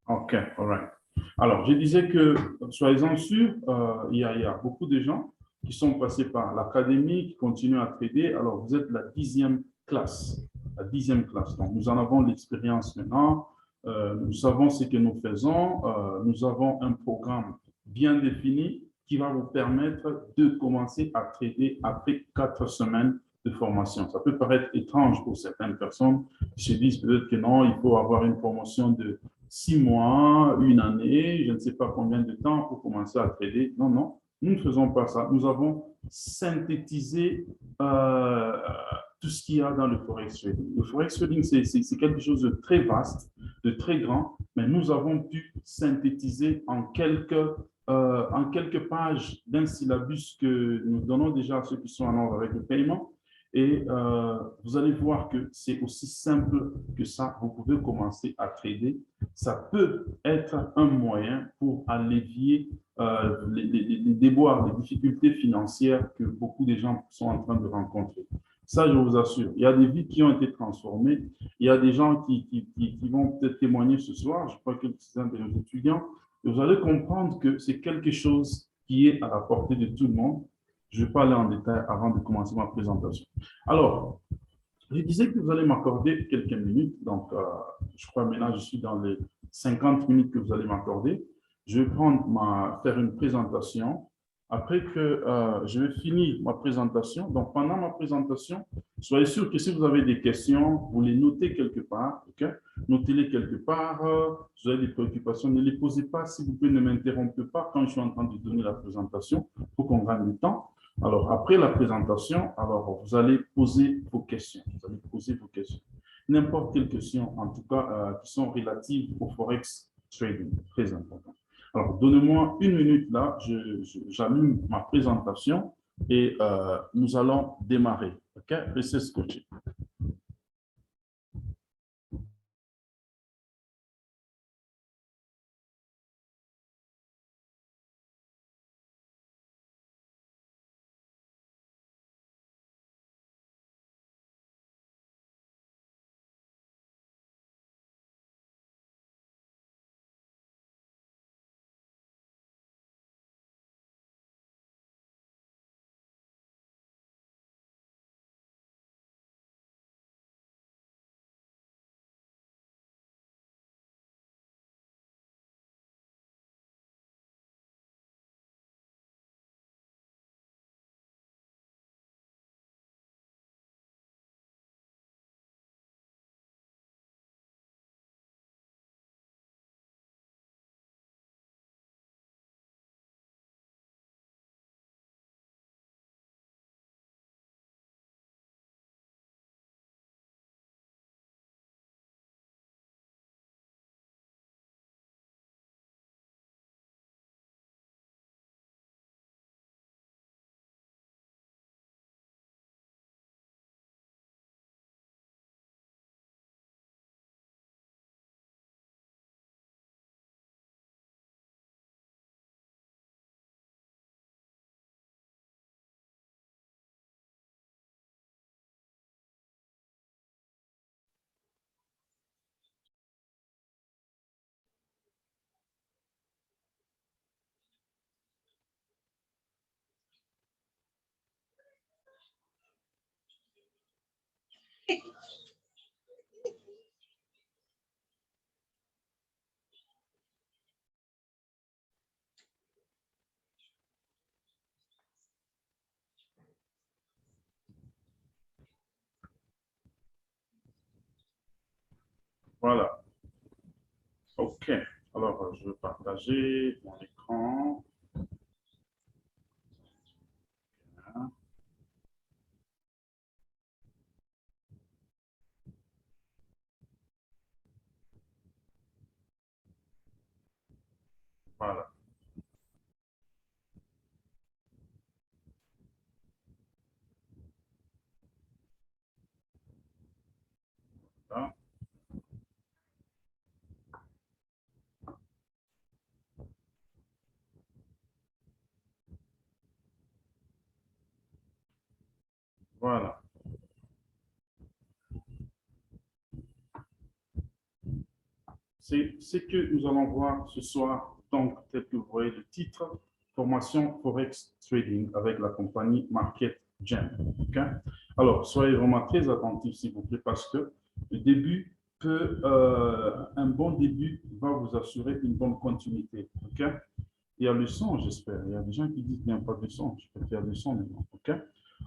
OK, all right. Alors, je disais que, soyez-en sûrs, il y a beaucoup de gens qui sont passés par l'académie, qui continuent à trader. Alors, vous êtes la 10e classe. La 10e classe. Donc, nous en avons l'expérience maintenant. Nous savons ce que nous faisons. Nous avons un programme bien défini qui va vous permettre de commencer à trader après 4 semaines de formation. Ça peut paraître étrange pour certaines personnes qui se disent peut-être que non, il faut avoir une formation de 6 mois, une année, je ne sais pas combien de temps pour commencer à trader. Non, non, nous ne faisons pas ça. Nous avons synthétisé euh, tout ce qu'il y a dans le forex trading. Le forex trading, c'est quelque chose de très vaste, de très grand, mais nous avons pu synthétiser en quelques pages d'un syllabus que nous donnons déjà à ceux qui sont en ordre avec le paiement. Et vous allez voir que c'est aussi simple que ça. Vous pouvez commencer à trader. Ça peut être un moyen pour allévier les déboires, les difficultés financières que beaucoup de gens sont en train de rencontrer. Ça, je vous assure. Il y a des vies qui ont été transformées. Il y a des gens qui vont peut-être témoigner ce soir. Je crois que c'est un de nos étudiants. Et vous allez comprendre que c'est quelque chose qui est à la portée de tout le monde. Je ne vais pas aller en détail avant de commencer ma présentation. Alors, je disais que vous allez m'accorder quelques minutes. Donc, je crois maintenant, je suis dans les 50 minutes que vous allez m'accorder. Je vais faire une présentation. Après que je vais finir ma présentation, donc pendant ma présentation, soyez sûr que si vous avez des questions, vous les notez quelque part. OK? Notez-les quelque part. Si vous avez des préoccupations, ne les posez pas. S'il vous plaît, ne m'interrompez pas quand je suis en train de donner la présentation pour qu'on gagne du temps. Alors, après la présentation, alors vous allez poser vos questions. Vous allez poser vos questions. N'importe quelle question, en tout cas, qui sont relatives au forex trading. Très important. Alors, donnez-moi une minute là, j'allume ma présentation et nous allons démarrer. OK? Restez scotché. Voilà. OK. Alors, je vais partager mon écran. Voilà. Voilà. c'est que nous allons voir ce soir, donc, tel que vous voyez le titre, formation Forex Trading avec la compagnie Market Gem. Okay? Alors, soyez vraiment très attentifs, s'il vous plaît, parce que le début un bon début va vous assurer une bonne continuité. Okay? Il y a le son, j'espère. Il y a des gens qui disent qu'il n'y a pas de son. Je peux faire du son maintenant. Okay?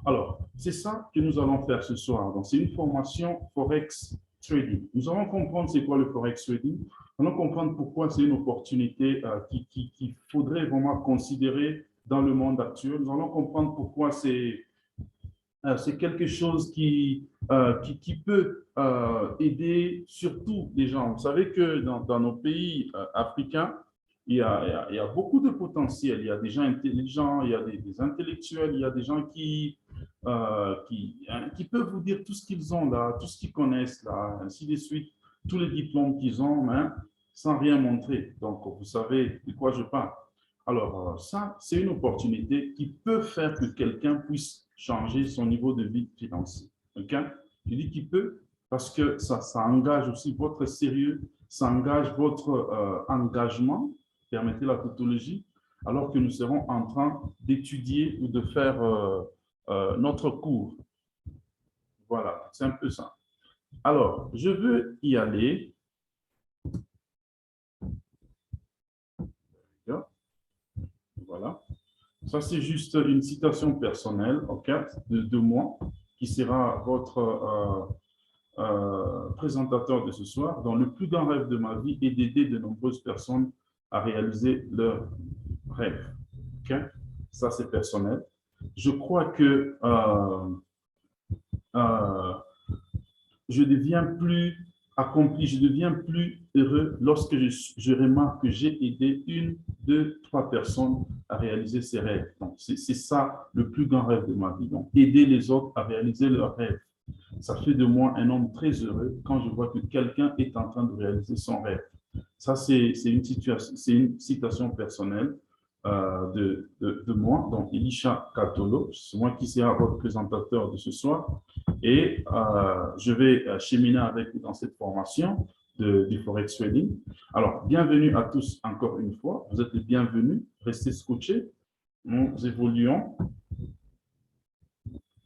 Alors, c'est ça que nous allons faire ce soir. Donc, c'est une formation Forex Trading. Nous allons comprendre c'est quoi le Forex Trading. Nous allons comprendre pourquoi c'est une opportunité qu'il faudrait vraiment considérer dans le monde actuel. Nous allons comprendre pourquoi c'est quelque chose qui peut aider surtout les gens. Vous savez que dans nos pays africains, il y a beaucoup de potentiel. Il y a des gens intelligents, il y a des intellectuels, il y a des gens qui peuvent vous dire tout ce qu'ils ont là, tout ce qu'ils connaissent là, ainsi de suite, tous les diplômes qu'ils ont, hein, sans rien montrer. Donc, vous savez de quoi je parle. Alors, ça, c'est une opportunité qui peut faire que quelqu'un puisse changer son niveau de vie financier. Okay? Je dis qu'il peut parce que ça engage aussi votre sérieux, ça engage votre engagement, permettez la tautologie, alors que nous serons en train d'étudier ou de faire notre cours. Voilà, c'est un peu ça. Alors, je veux y aller. Voilà. Ça, c'est juste une citation personnelle, ok, de moi, qui sera votre présentateur de ce soir. Dans le plus grand rêve de ma vie est d'aider de nombreuses personnes à réaliser leurs rêves. Ok, ça, c'est personnel. Je crois que je deviens plus accompli, je deviens plus heureux lorsque je remarque que j'ai aidé une, deux, trois personnes à réaliser ses rêves. Donc, c'est ça le plus grand rêve de ma vie. Donc, aider les autres à réaliser leurs rêves. Ça fait de moi un homme très heureux quand je vois que quelqu'un est en train de réaliser son rêve. Ça, c'est une citation personnelle de moi, donc Elisha Katolo. C'est moi qui sera votre présentateur de ce soir. Et je vais cheminer avec vous dans cette formation du Forex Trading. Alors, bienvenue à tous encore une fois. Vous êtes les bienvenus. Restez scotchés. Nous évoluons.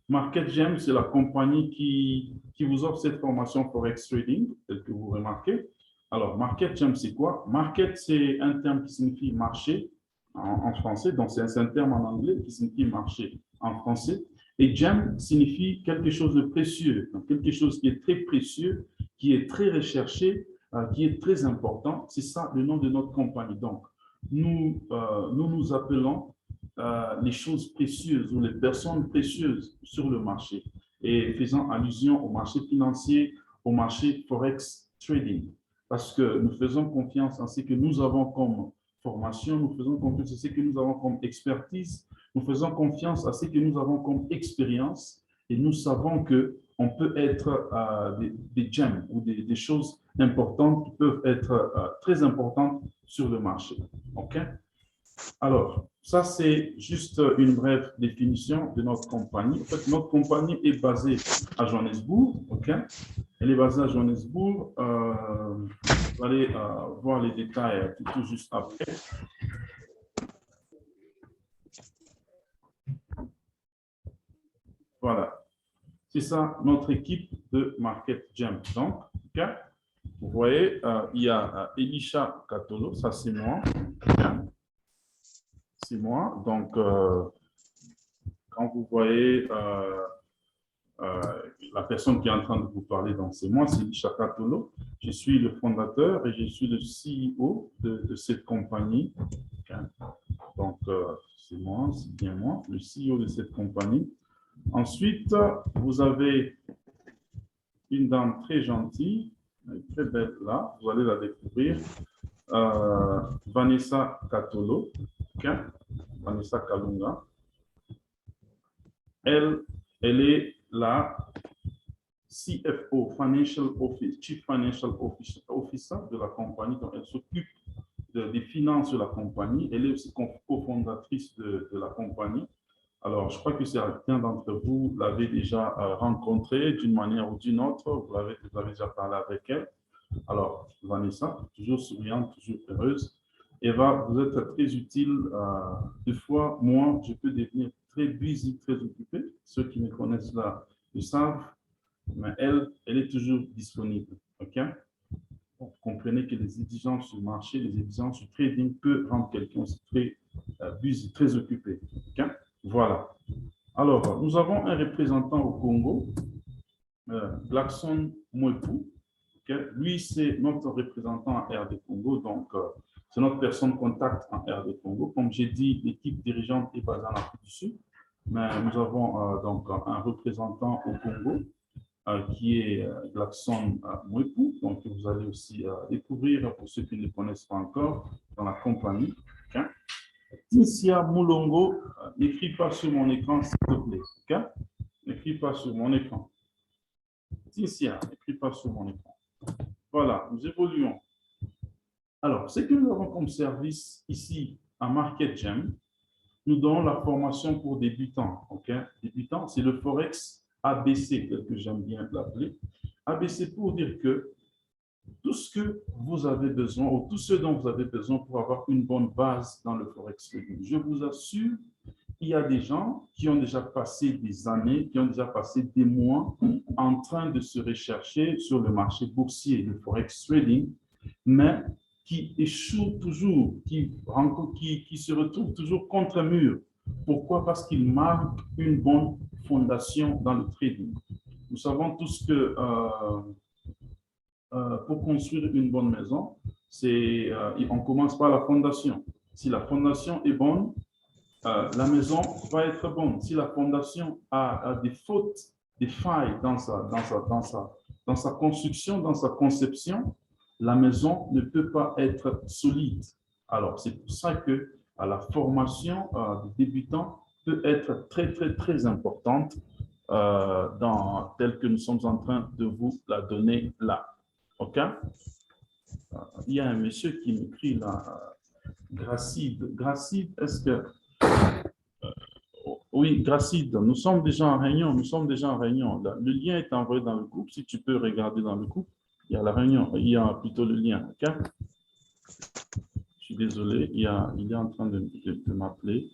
Market Gem, c'est la compagnie qui vous offre cette formation Forex Trading, tel que vous remarquez. Alors, Market Gem, c'est quoi? Market, c'est un terme qui signifie marché en français. Donc, c'est un terme en anglais qui signifie marché en français. Et Gem signifie quelque chose de précieux, donc quelque chose qui est très précieux, qui est très recherché, qui est très important. C'est ça le nom de notre compagnie. Donc, nous nous appelons les choses précieuses ou les personnes précieuses sur le marché et faisant allusion au marché financier, au marché Forex Trading. Parce que nous faisons confiance en ce que nous avons comme formation, nous faisons confiance à ce que nous avons comme expertise, nous faisons confiance à ce que nous avons comme expérience et nous savons qu'on peut être des gems ou des choses importantes qui peuvent être très importantes sur le marché. OK? Alors, ça, c'est juste une brève définition de notre compagnie. En fait, notre compagnie est basée à Johannesburg, OK? Elle est basée à Johannesburg. Vous allez voir les détails tout juste après. Voilà. C'est ça, notre équipe de Market Gem. Donc, OK? Vous voyez, il y a Elisha Katolo, ça c'est moi. C'est moi. Donc, quand vous voyez la personne qui est en train de vous parler, donc c'est moi, c'est Elisha Katolo. Je suis le fondateur et je suis le CEO de cette compagnie. Okay. Donc, c'est moi, c'est bien moi, le CEO de cette compagnie. Ensuite, vous avez une dame très gentille, très belle là, vous allez la découvrir, Vanessa Katolo, okay. Vanessa Kalunga. Elle est la CFO, Chief Financial Officer de la compagnie. Donc, elle s'occupe des finances de la compagnie. Elle est aussi cofondatrice de la compagnie. Alors, je crois que certains d'entre vous l'avez déjà rencontrée d'une manière ou d'une autre. Vous avez déjà parlé avec elle. Alors, Vanessa, toujours souriante, toujours heureuse. Eva, vous êtes très utile. Des fois, moi, je peux devenir très busy, très occupé. Ceux qui me connaissent là le savent, mais elle est toujours disponible. OK? Vous comprenez que les exigences sur le marché, les exigences sur le trading peuvent rendre quelqu'un très busy, très occupé. OK? Voilà. Alors, nous avons un représentant au Congo, Blackson Mwepu. Okay? Lui, c'est notre représentant en RD Congo, donc c'est notre personne contact en RD Congo. Comme j'ai dit, l'équipe dirigeante est basée en Afrique du Sud, mais nous avons donc un représentant au Congo qui est Blackson Mwepu, donc vous allez aussi découvrir, pour ceux qui ne le connaissent pas encore, dans la compagnie. Okay? Tinsia Moulongo, n'écris pas sur mon écran, s'il te plaît. Okay? N'écris pas sur mon écran. Tinsia, n'écris pas sur mon écran. Voilà, nous évoluons. Alors, ce que nous avons comme service ici à Market Gem, nous donnons la formation pour débutants. Okay? Débutants, c'est le Forex ABC, tel que j'aime bien l'appeler. ABC pour dire que tout ce que vous avez besoin, ou tout ce dont vous avez besoin pour avoir une bonne base dans le Forex trading. Je vous assure, il y a des gens qui ont déjà passé des années, qui ont déjà passé des mois en train de se rechercher sur le marché boursier, le Forex trading, mais qui échouent toujours, qui se retrouvent toujours contre un mur. Pourquoi? Parce qu'il manque une bonne fondation dans le trading. Nous savons tous que pour construire une bonne maison, on commence par la fondation. Si la fondation est bonne, la maison va être bonne. Si la fondation a des fautes, des failles dans sa construction, dans sa conception, la maison ne peut pas être solide. Alors, c'est pour ça que la formation des débutants peut être très, très, très importante telle que nous sommes en train de vous la donner là. OK? Il y a un monsieur qui m'écrit là, Gracide. Gracide, est-ce que... Oui, Gracide, nous sommes déjà en réunion, Le lien est envoyé dans le groupe. Si tu peux regarder dans le groupe, il y a la réunion, il y a plutôt le lien. OK? Je suis désolé, il est en train de m'appeler.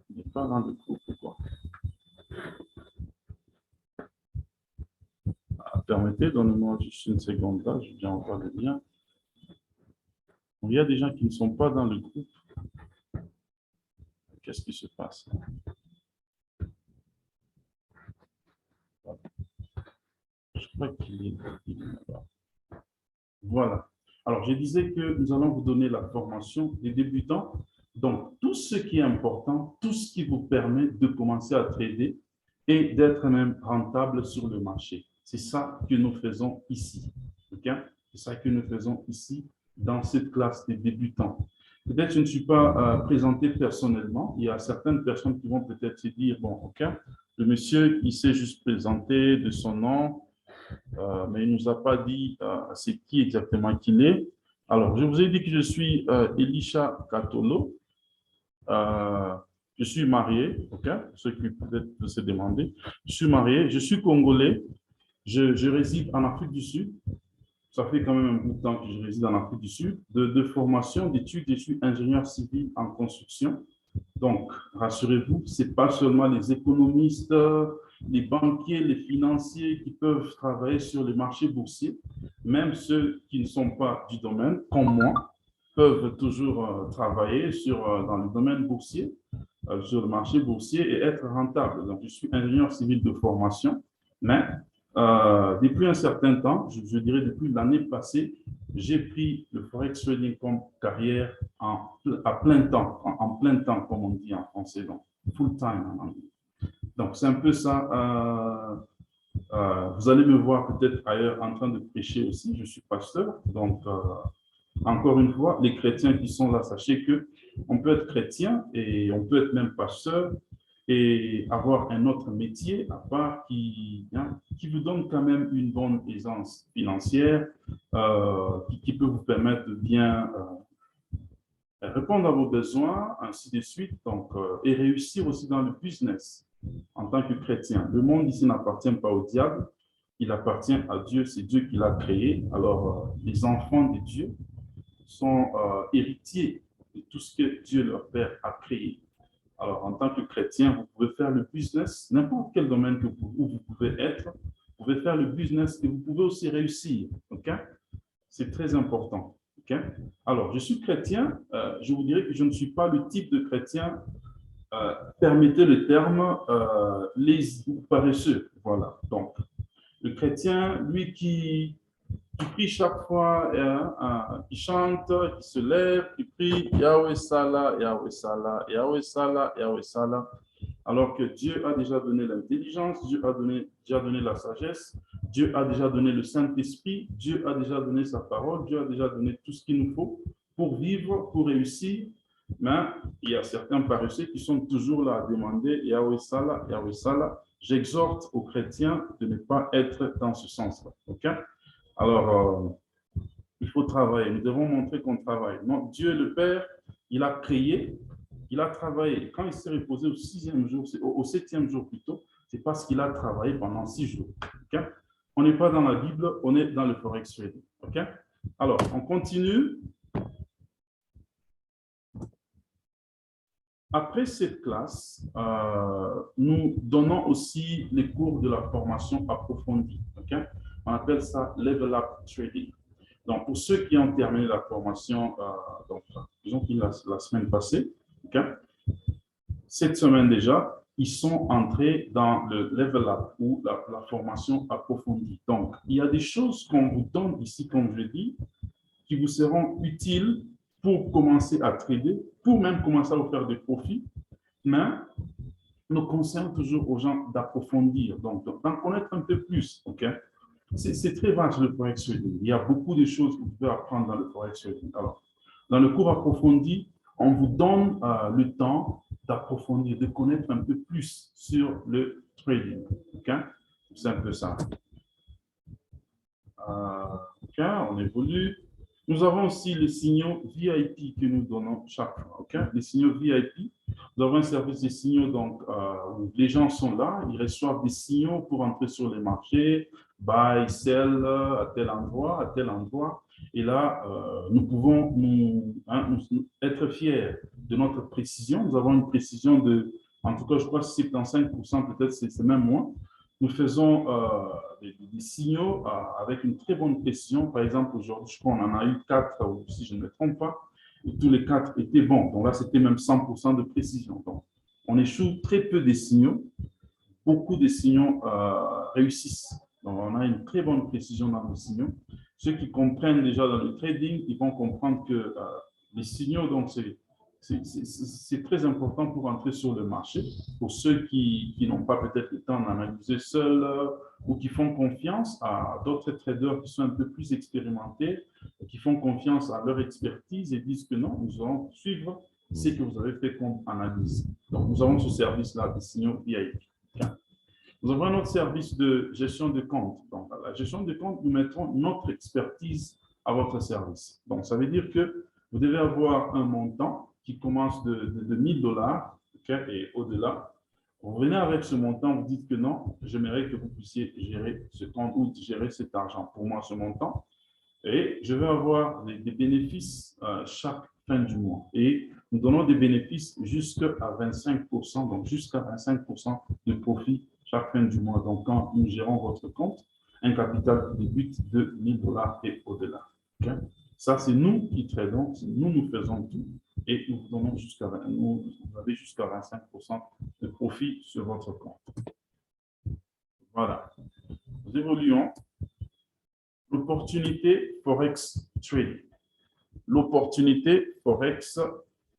Il n'est pas dans le groupe, quoi. Permettez, donnez-moi juste une seconde là, je viens envoyer le lien. Il y a des gens qui ne sont pas dans le groupe. Qu'est-ce qui se passe? Je crois qu'il est là. Voilà. Alors, je disais que nous allons vous donner la formation des débutants. Donc, tout ce qui est important, tout ce qui vous permet de commencer à trader et d'être même rentable sur le marché. C'est ça que nous faisons ici. Okay? C'est ça que nous faisons ici dans cette classe des débutants. Peut-être je ne suis pas présenté personnellement. Il y a certaines personnes qui vont peut-être se dire, bon, OK, le monsieur, il s'est juste présenté de son nom, mais il ne nous a pas dit c'est qui exactement qu'il est. Alors, je vous ai dit que je suis Elisha Katolo. Je suis marié, OK, ceux qui peut-être se demander. Je suis marié, je suis congolais, je réside en Afrique du Sud. Ça fait quand même un bout de temps que je réside en Afrique du Sud. De formation, d'études, je suis ingénieur civil en construction. Donc, rassurez-vous, ce n'est pas seulement les économistes, les banquiers, les financiers qui peuvent travailler sur les marchés boursiers. Même ceux qui ne sont pas du domaine, comme moi, peuvent toujours travailler dans le domaine boursier, sur le marché boursier et être rentable. Donc, je suis ingénieur civil de formation, mais depuis un certain temps, je dirais depuis l'année passée, j'ai pris le Forex Trading comme carrière à plein temps, en plein temps, comme on dit en français, donc full time en anglais. Donc, c'est un peu ça. Vous allez me voir peut-être ailleurs en train de prêcher aussi. Je suis pasteur. Donc, encore une fois, les chrétiens qui sont là, sachez qu'on peut être chrétien et on peut être même pasteur et avoir un autre métier à part qui vous donne quand même une bonne aisance financière, qui peut vous permettre de bien répondre à vos besoins, ainsi de suite, donc, et réussir aussi dans le business en tant que chrétien. Le monde ici n'appartient pas au diable. il appartient à Dieu, c'est Dieu qui l'a créé. Alors, les enfants de Dieu sont héritiers de tout ce que Dieu, leur Père, a créé. Alors, en tant que chrétien, vous pouvez faire le business, n'importe quel domaine où vous pouvez être, vous pouvez faire le business et vous pouvez aussi réussir. OK? C'est très important. OK? Alors, je suis chrétien, je vous dirais que je ne suis pas le type de chrétien, permettez le terme, lazy ou paresseux. Voilà. Donc, le chrétien, lui qui prie chaque fois, qui chante, qui se lève, qui prie Yahweh Salah, Yahweh Salah, Yahweh Salah, Yahweh Salah, alors que Dieu a déjà donné l'intelligence, Dieu a déjà donné la sagesse, Dieu a déjà donné le Saint-Esprit, Dieu a déjà donné sa parole, Dieu a déjà donné tout ce qu'il nous faut pour vivre, pour réussir. Mais il y a certains paresseux qui sont toujours là à demander Yahweh Salah, Yahweh Salah. J'exhorte aux chrétiens de ne pas être dans ce sens-là. OK? Alors, il faut travailler. Nous devons montrer qu'on travaille. Non, Dieu le Père, il a créé, il a travaillé. Quand il s'est reposé au 6e jour, au 7e jour plutôt, c'est parce qu'il a travaillé pendant 6 jours. Okay? On n'est pas dans la Bible, on est dans le Forex Trading. Okay? Alors, on continue. Après cette classe, nous donnons aussi les cours de la formation approfondie. Okay? On appelle ça Level Up Trading. Donc, pour ceux qui ont terminé la formation, disons la semaine passée, okay? Cette semaine déjà, ils sont entrés dans le Level Up ou la formation approfondie. Donc, il y a des choses qu'on vous donne ici, comme je dis, qui vous seront utiles pour commencer à trader, pour même commencer à vous faire des profits, mais nous conseillons toujours aux gens d'approfondir, donc d'en connaître un peu plus. Okay? C'est très vaste le Forex Trading. Il y a beaucoup de choses que vous pouvez apprendre dans le Forex Trading. Alors, dans le cours approfondi, on vous donne le temps d'approfondir, de connaître un peu plus sur le trading. Okay? C'est un peu ça. OK, on évolue. Nous avons aussi les signaux VIP que nous donnons chaque fois. Okay? Les signaux VIP, nous avons un service de signaux donc, où les gens sont là, ils reçoivent des signaux pour entrer sur les marchés, buy, sell, à tel endroit, à tel endroit. Et là, nous pouvons nous être fiers de notre précision. Nous avons une précision de, en tout cas, je crois 75%, peut-être c'est même moins. Nous faisons des signaux avec une très bonne précision. Par exemple, aujourd'hui, je crois qu'on en a eu 4, ou si je ne me trompe pas, et tous les 4 étaient bons. Donc là, c'était même 100% de précision. Donc, on échoue très peu des signaux. Beaucoup de signaux réussissent. Donc, on a une très bonne précision dans nos signaux. Ceux qui comprennent déjà dans le trading, ils vont comprendre que les signaux, donc, c'est très important pour entrer sur le marché. Pour ceux qui n'ont pas peut-être le temps d'analyser seuls ou qui font confiance à d'autres traders qui sont un peu plus expérimentés, qui font confiance à leur expertise et disent que non, nous allons suivre ce que vous avez fait comme analyse. Donc, nous avons ce service-là des signaux VIP. Nous avons un autre service de gestion de compte. Donc, à la gestion de compte, nous mettrons notre expertise à votre service. Donc, ça veut dire que vous devez avoir un montant qui commence de 1000 dollars et au-delà. Vous venez avec ce montant, vous dites que non, j'aimerais que vous puissiez gérer ce compte ou gérer cet argent pour moi, ce montant. Et je vais avoir des bénéfices chaque fin du mois. Et nous donnons des bénéfices jusqu'à 25%, donc jusqu'à 25% de profit chaque fin du mois. Donc, quand nous gérons votre compte, un capital qui débute de 1000 dollars et au-delà. Okay? Ça, c'est nous qui tradons, nous faisons tout et nous vous donnons vous avez jusqu'à 25% de profit sur votre compte. Voilà. Nous évoluons. L'opportunité Forex Trading. L'opportunité Forex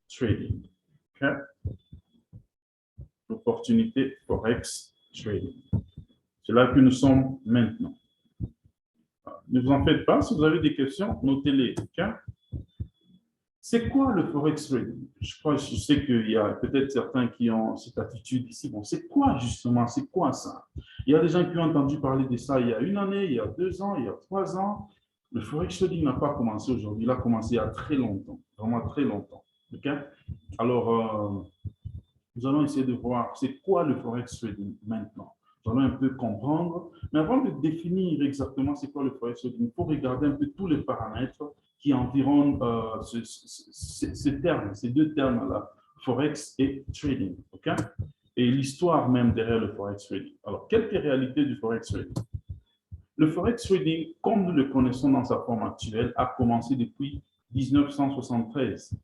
Trading. Okay? L'opportunité Forex Trading. C'est là que nous sommes maintenant. Ne vous en faites pas. Si vous avez des questions, notez-les. Okay? C'est quoi le Forex Trading? Je sais qu'il y a peut-être certains qui ont cette attitude ici. Bon, c'est quoi justement? C'est quoi ça? Il y a des gens qui ont entendu parler de ça il y a 1 année, il y a 2 ans, il y a 3 ans. Le Forex Trading n'a pas commencé aujourd'hui. Il a commencé il y a très longtemps, vraiment très longtemps. Okay? Alors, nous allons essayer de voir c'est quoi le Forex Trading maintenant. Nous allons un peu comprendre. Mais avant de définir exactement c'est quoi le forex trading, il faut regarder un peu tous les paramètres qui environnent ces termes, ces deux termes-là, forex et trading. OK? Et l'histoire même derrière le forex trading. Alors, quelques réalités du forex trading. Le forex trading, comme nous le connaissons dans sa forme actuelle, a commencé depuis 1973.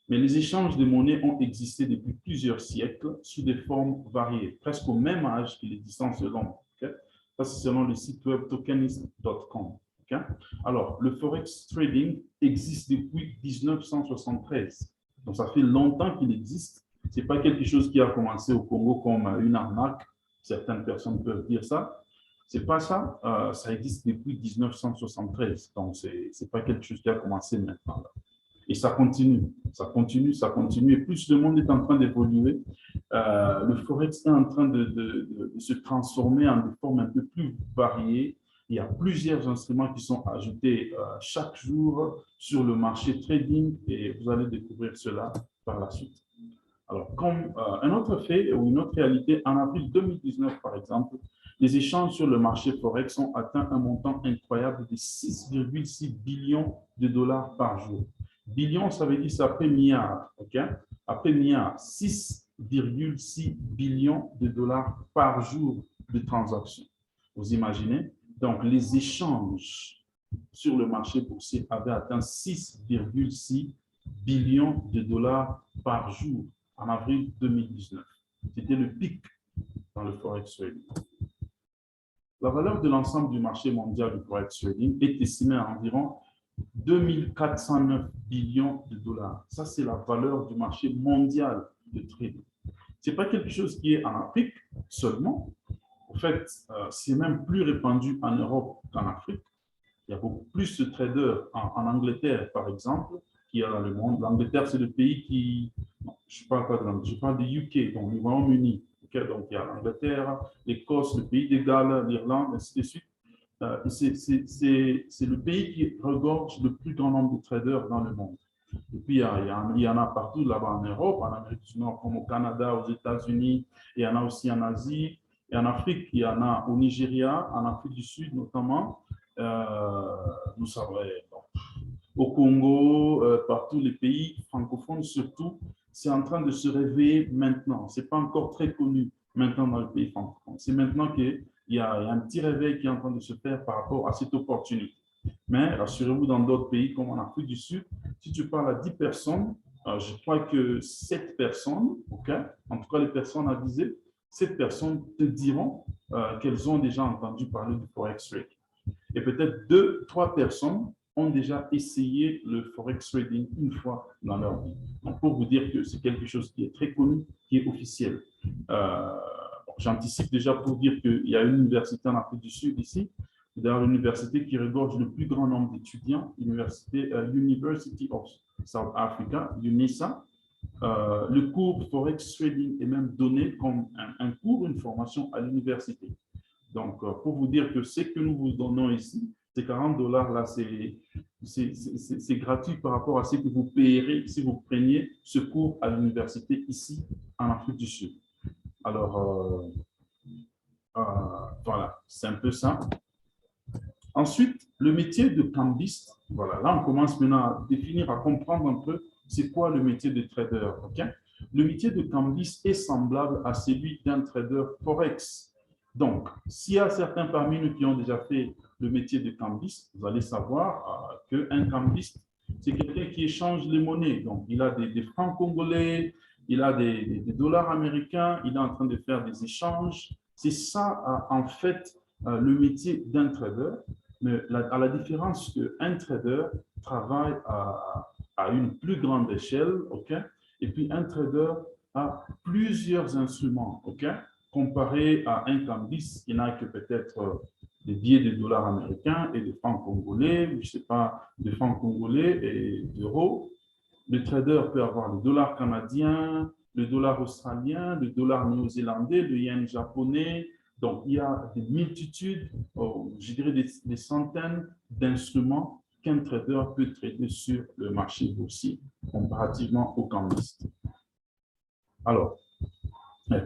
Mais les échanges de monnaie ont existé depuis plusieurs siècles sous des formes variées, presque au même âge que l'existence de l'homme. Okay? Ça, c'est selon le site web tokenism.com. Okay? Alors, le forex trading existe depuis 1973. Donc, ça fait longtemps qu'il existe. Ce n'est pas quelque chose qui a commencé au Congo comme une arnaque. Certaines personnes peuvent dire ça. Ce n'est pas ça. Ça existe depuis 1973. Donc, ce n'est pas quelque chose qui a commencé maintenant. Là. Et ça continue, ça continue, ça continue. Et plus le monde est en train d'évoluer, le forex est en train de se transformer en des formes un peu plus variées. Il y a plusieurs instruments qui sont ajoutés chaque jour sur le marché trading et vous allez découvrir cela par la suite. Alors, comme un autre fait ou une autre réalité, en avril 2019, par exemple, les échanges sur le marché forex ont atteint un montant incroyable de 6,6 billions de dollars par jour. Billion, ça veut dire c'est après milliard, ok? Après milliard, 6,6 billions de dollars par jour de transactions. Vous imaginez? Donc, les échanges sur le marché boursier avaient atteint 6,6 billions de dollars par jour en avril 2019. C'était le pic dans le forex trading. La valeur de l'ensemble du marché mondial du forex trading est estimée à environ 2409 billions de dollars. Ça, c'est la valeur du marché mondial de trading. Ce n'est pas quelque chose qui est en Afrique seulement. En fait, c'est même plus répandu en Europe qu'en Afrique. Il y a beaucoup plus de traders en Angleterre, par exemple, qu'il y a dans le monde. L'Angleterre, c'est le pays qui... Non, je ne parle pas de l'Angleterre, je parle du UK, donc le Royaume-Uni. Okay? Donc, il y a l'Angleterre, l'Écosse, le pays des Galles, l'Irlande, ainsi de suite. C'est le pays qui regorge le plus grand nombre de traders dans le monde. Et puis, il y en a partout là-bas en Europe, en Amérique du Nord, comme au Canada, aux États-Unis. Il y en a aussi en Asie. Et en Afrique, il y en a au Nigeria, en Afrique du Sud notamment. Nous savons, au Congo, partout les pays francophones surtout, c'est en train de se réveiller maintenant. Ce n'est pas encore très connu maintenant dans le pays francophone. C'est maintenant qu'il y a un petit réveil qui est en train de se faire par rapport à cette opportunité. Mais rassurez-vous, dans d'autres pays comme en Afrique du Sud, si tu parles à 10 personnes, je crois que 7 personnes, okay, en tout cas les personnes avisées, 7 personnes te diront qu'elles ont déjà entendu parler du forex trading. Et peut-être 2, 3 personnes ont déjà essayé le forex trading une fois dans leur vie. Donc, pour vous dire que c'est quelque chose qui est très connu, qui est officiel. J'anticipe déjà pour dire qu'il y a une université en Afrique du Sud ici, d'ailleurs l'université qui regorge le plus grand nombre d'étudiants, l'université University of South Africa, UNISA. Le cours forex trading est même donné comme un cours, une formation à l'université. Donc, pour vous dire que ce que nous vous donnons ici, ces $40 là, c'est gratuit par rapport à ce que vous payerez si vous preniez ce cours à l'université ici en Afrique du Sud. Alors, voilà, c'est un peu ça. Ensuite, le métier de cambiste, voilà, là on commence maintenant à définir, à comprendre un peu c'est quoi le métier de trader. Okay? Le métier de cambiste est semblable à celui d'un trader forex. Donc, s'il y a certains parmi nous qui ont déjà fait le métier de cambiste, vous allez savoir qu'un cambiste, c'est quelqu'un qui échange les monnaies. Donc, il a des francs congolais, il a des dollars américains, il est en train de faire des échanges. C'est ça, en fait, le métier d'un trader. Mais à la différence qu'un trader travaille à une plus grande échelle, okay? Et puis un trader a plusieurs instruments, okay? Comparé à un cambiste qui n'a que peut-être des billets de dollars américains et des francs congolais, je ne sais pas, des francs congolais et d'euros. Le trader peut avoir le dollar canadien, le dollar australien, le dollar néo-zélandais, le yen japonais. Donc, il y a des multitudes, je dirais des centaines d'instruments qu'un trader peut trader sur le marché boursier comparativement au cambiste. Alors,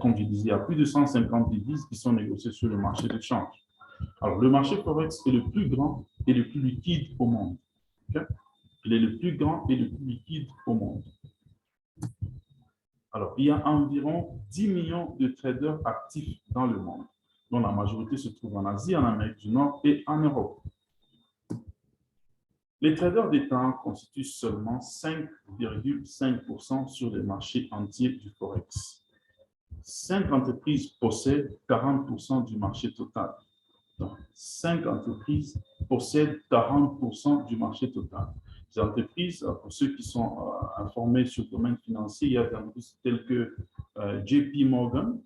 Comme je disais, il y a plus de 150 devises qui sont négociées sur le marché de change. Alors, le marché Forex est le plus grand et le plus liquide au monde. Okay? Il est le plus grand et le plus liquide au monde. Alors, il y a environ 10 millions de traders actifs dans le monde, dont la majorité se trouve en Asie, en Amérique du Nord et en Europe. Les traders détentants constituent seulement 5,5% sur les marchés entiers du Forex. 5 entreprises possèdent 40% du marché total. Donc, 5 entreprises possèdent 40% du marché total. Ces entreprises, pour ceux qui sont informés sur le domaine financier, il y a des entreprises telles que JP Morgan,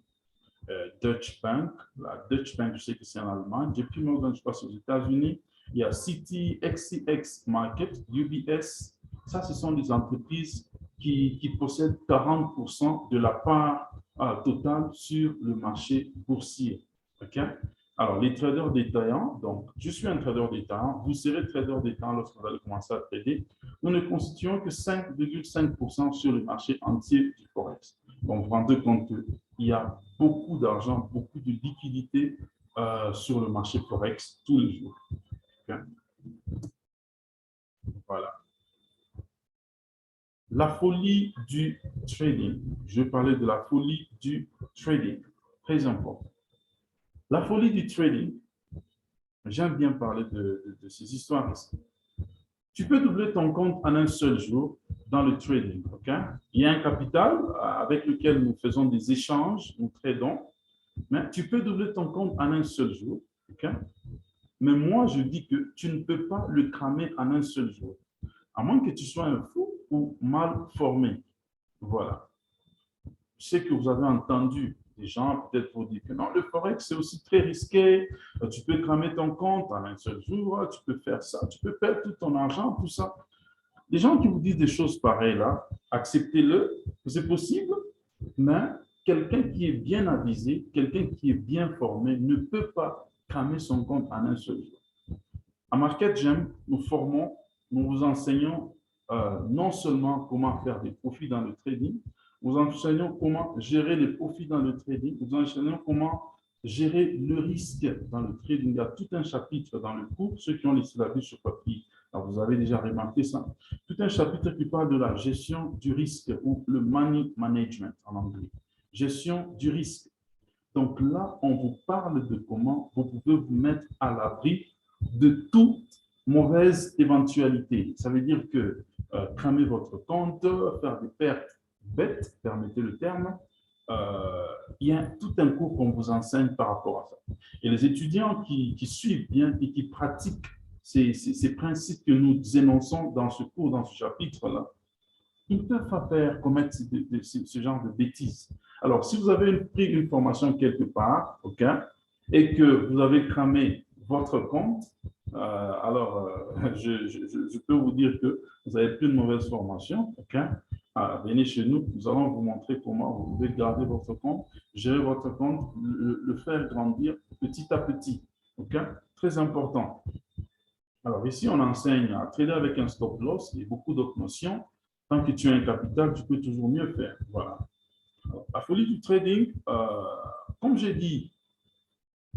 Deutsche Bank. La Deutsche Bank, je sais que c'est en Allemagne. JP Morgan, je passe aux États-Unis. Il y a Citi, XCX Market, UBS. Ça, ce sont des entreprises qui possèdent 40% de la part totale sur le marché boursier. Okay? Alors, les traders détaillants, donc, je suis un trader détaillant, vous serez trader détaillant lorsque vous allez commencer à trader. Nous ne constituons que 5,5% sur le marché entier du Forex. Donc, vous vous rendez compte qu'il y a beaucoup d'argent, beaucoup de liquidités sur le marché Forex tous les jours. Okay? Voilà. La folie du trading. Je parlais de la folie du trading. Très important. La folie du trading. J'aime bien parler de ces histoires ici. Tu peux doubler ton compte en un seul jour dans le trading. Okay? Il y a un capital avec lequel nous faisons des échanges, nous tradons, mais tu peux doubler ton compte en un seul jour. Okay? Mais moi, je dis que tu ne peux pas le cramer en un seul jour, à moins que tu sois un fou ou mal formé. Voilà. Je sais que vous avez entendu des gens peut-être vous dire que non, le Forex, c'est aussi très risqué. Tu peux cramer ton compte en un seul jour, tu peux faire ça, tu peux perdre tout ton argent, tout ça. Les gens qui vous disent des choses pareilles là, acceptez-le, c'est possible, mais quelqu'un qui est bien avisé, quelqu'un qui est bien formé ne peut pas cramer son compte en un seul jour. À Market Gem, nous formons, nous vous enseignons non seulement comment faire des profits dans le trading, nous enseignons comment gérer les profits dans le trading, nous enseignons comment gérer le risque dans le trading. Il y a tout un chapitre dans le cours, ceux qui ont laissé la vue sur papier, alors vous avez déjà remarqué ça, tout un chapitre qui parle de la gestion du risque ou le money management en anglais. Gestion du risque. Donc là, on vous parle de comment vous pouvez vous mettre à l'abri de toute mauvaise éventualité. Ça veut dire que cramer votre compte, faire des pertes bêtes, permettez le terme, il y a tout un cours qu'on vous enseigne par rapport à ça. Et les étudiants qui suivent bien et qui pratiquent ces principes que nous énonçons dans ce cours, dans ce chapitre-là, ils ne peuvent pas commettre ce genre de bêtises. Alors, si vous avez pris une formation quelque part, OK, et que vous avez cramé votre compte, je peux vous dire que vous avez pris une mauvaise formation, OK? Venez chez nous, nous allons vous montrer comment vous pouvez garder votre compte, gérer votre compte, le faire grandir petit à petit, OK? Très important. Alors ici, on enseigne à trader avec un stop loss et beaucoup d'autres notions. Tant que tu as un capital, tu peux toujours mieux faire. Voilà. Alors, la folie du trading, comme j'ai dit,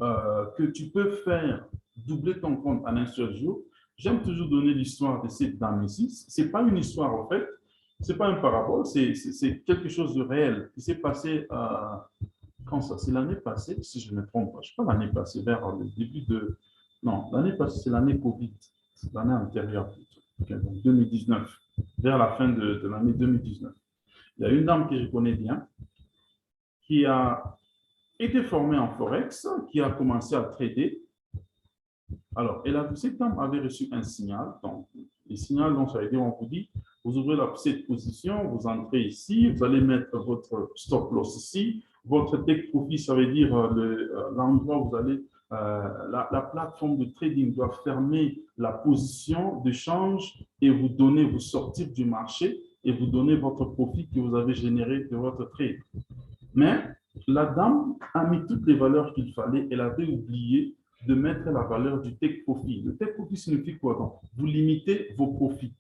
que tu peux faire doubler ton compte en un seul jour, j'aime toujours donner l'histoire de cette dame ici. Ce n'est pas une histoire, en fait. Ce n'est pas une parabole, c'est quelque chose de réel qui s'est passé, quand ça? C'est l'année passée, si je ne me trompe pas. Je ne sais pas l'année passée, vers le début de... Non, l'année passée, c'est l'année Covid. C'est l'année antérieure, okay, donc 2019, vers la fin de l'année 2019. Il y a une dame que je connais bien qui a été formée en Forex, qui a commencé à trader. Alors, cette dame avait reçu un signal. Donc, le signal, donc, ça veut dire, on vous dit, vous ouvrez cette position, vous entrez ici, vous allez mettre votre stop loss ici, votre take profit, ça veut dire l'endroit où vous allez, la plateforme de trading doit fermer la position de change et vous sortir du marché et vous donner votre profit que vous avez généré de votre trade. Mais la dame a mis toutes les valeurs qu'il fallait, elle avait oublié de mettre la valeur du take profit. Le take profit signifie quoi donc? Vous limitez vos profits.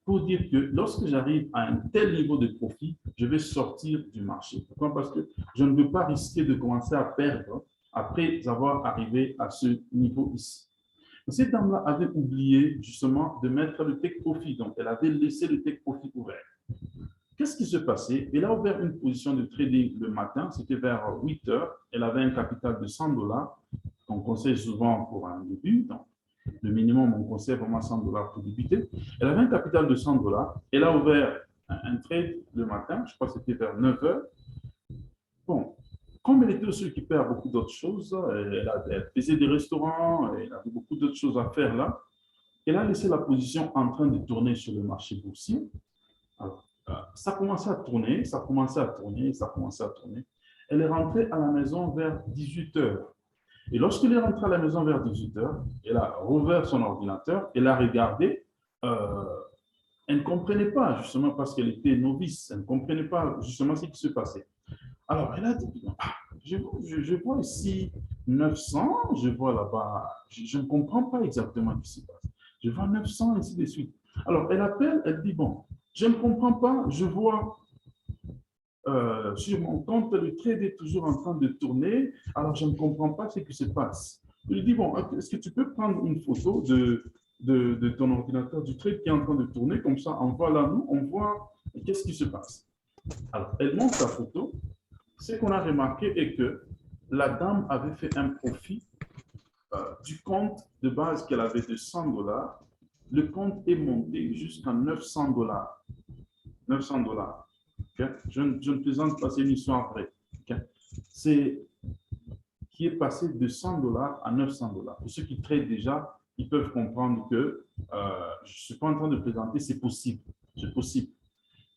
pour dire que lorsque j'arrive à un tel niveau de profit, je vais sortir du marché. Pourquoi? Parce que je ne veux pas risquer de commencer à perdre après avoir arrivé à ce niveau ici. Cette dame-là avait oublié justement de mettre le take profit, donc elle avait laissé le take profit ouvert. Qu'est-ce qui se passait? Elle a ouvert une position de trading le matin, c'était vers 8 heures. Elle avait un capital de 100 dollars, qu'on conseille souvent pour un début. Donc, le minimum, on conseille vraiment 100 dollars pour débuter. Elle avait un capital de 100 dollars. Elle a ouvert un trade le matin, je crois que c'était vers 9 heures. Bon, comme elle était aussi qui perd beaucoup d'autres choses, elle faisait des restaurants, elle avait beaucoup d'autres choses à faire là. Elle a laissé la position en train de tourner sur le marché boursier. Alors, ça commençait à tourner, ça commençait à tourner, ça commençait à tourner. Elle est rentrée à la maison vers 18 heures. Et lorsqu'elle est rentrée à la maison vers 18 heures, elle a rouvert son ordinateur, elle a regardé. Elle ne comprenait pas, justement parce qu'elle était novice, elle ne comprenait pas justement ce qui se passait. Alors, elle a dit, je vois ici 900, je vois là-bas, je ne comprends pas exactement ce qui se passe. Je vois 900, ainsi de suite. Alors, elle appelle, elle dit, bon, je ne comprends pas, je vois sur mon compte, le trade est toujours en train de tourner, alors je ne comprends pas ce qui se passe. Je lui dis, bon, est-ce que tu peux prendre une photo de ton ordinateur, du trade qui est en train de tourner, comme ça, envoie-la nous, on voit qu'est-ce qui se passe. Alors, elle montre sa photo. Ce qu'on a remarqué est que la dame avait fait un profit du compte de base qu'elle avait de 100 dollars. Le compte est monté jusqu'à 900 dollars. 900 dollars. Okay? Je ne plaisante pas, c'est une histoire vraie. Okay? C'est qui est passé de 100 dollars à 900 dollars. Pour ceux qui traitent déjà, ils peuvent comprendre que je ne suis pas en train de plaisanter, c'est possible. C'est possible.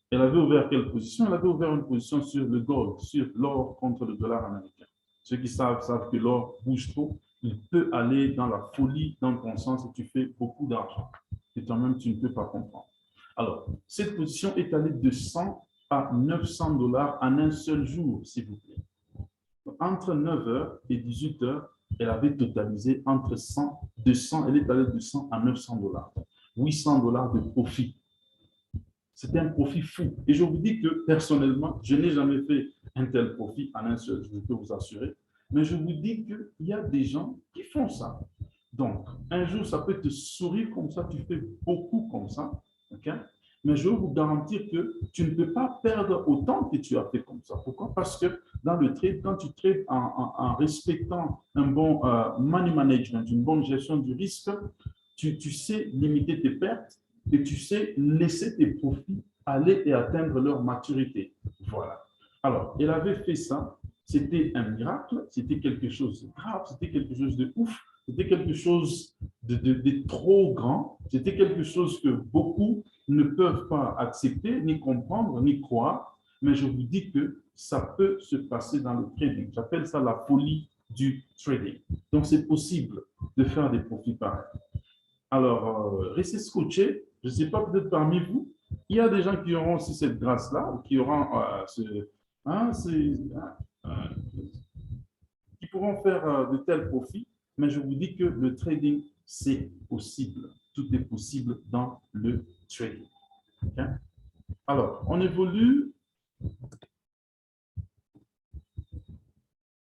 Elle avait ouvert quelle position? Elle avait ouvert une position sur le gold, sur l'or contre le dollar américain. Ceux qui savent que l'or bouge trop. Il peut aller dans la folie dans ton sens et tu fais beaucoup d'argent. Et toi-même, tu ne peux pas comprendre. Alors, cette position est allée de 100 à 900 dollars en un seul jour, s'il vous plaît. Entre 9 heures et 18 heures, elle avait totalisé entre 100, 200, elle est allée de 100 à 900 dollars. 800 dollars de profit. C'était un profit fou. Et je vous dis que personnellement, je n'ai jamais fait un tel profit en un seul jour, je peux vous assurer. Mais je vous dis qu'il y a des gens qui font ça. Donc, un jour, ça peut te sourire comme ça, tu fais beaucoup comme ça. Okay? Mais je veux vous garantir que tu ne peux pas perdre autant que tu as fait comme ça. Pourquoi? Parce que dans le trade, quand tu trades en respectant un bon money management, une bonne gestion du risque, tu sais limiter tes pertes et tu sais laisser tes profits aller et atteindre leur maturité. Voilà. Alors, elle avait fait ça. C'était un miracle, c'était quelque chose de grave, c'était quelque chose de ouf, c'était quelque chose de trop grand, c'était quelque chose que beaucoup ne peuvent pas accepter, ni comprendre, ni croire, mais je vous dis que ça peut se passer dans le trading. J'appelle ça la folie du trading. Donc, c'est possible de faire des profits pareils. Alors, restez scotché. Je ne sais pas, peut-être parmi vous, il y a des gens qui auront aussi cette grâce-là, qui auront qui pourront faire de tels profits, mais je vous dis que le trading, c'est possible. Tout est possible dans le trading. Okay? Alors, on évolue.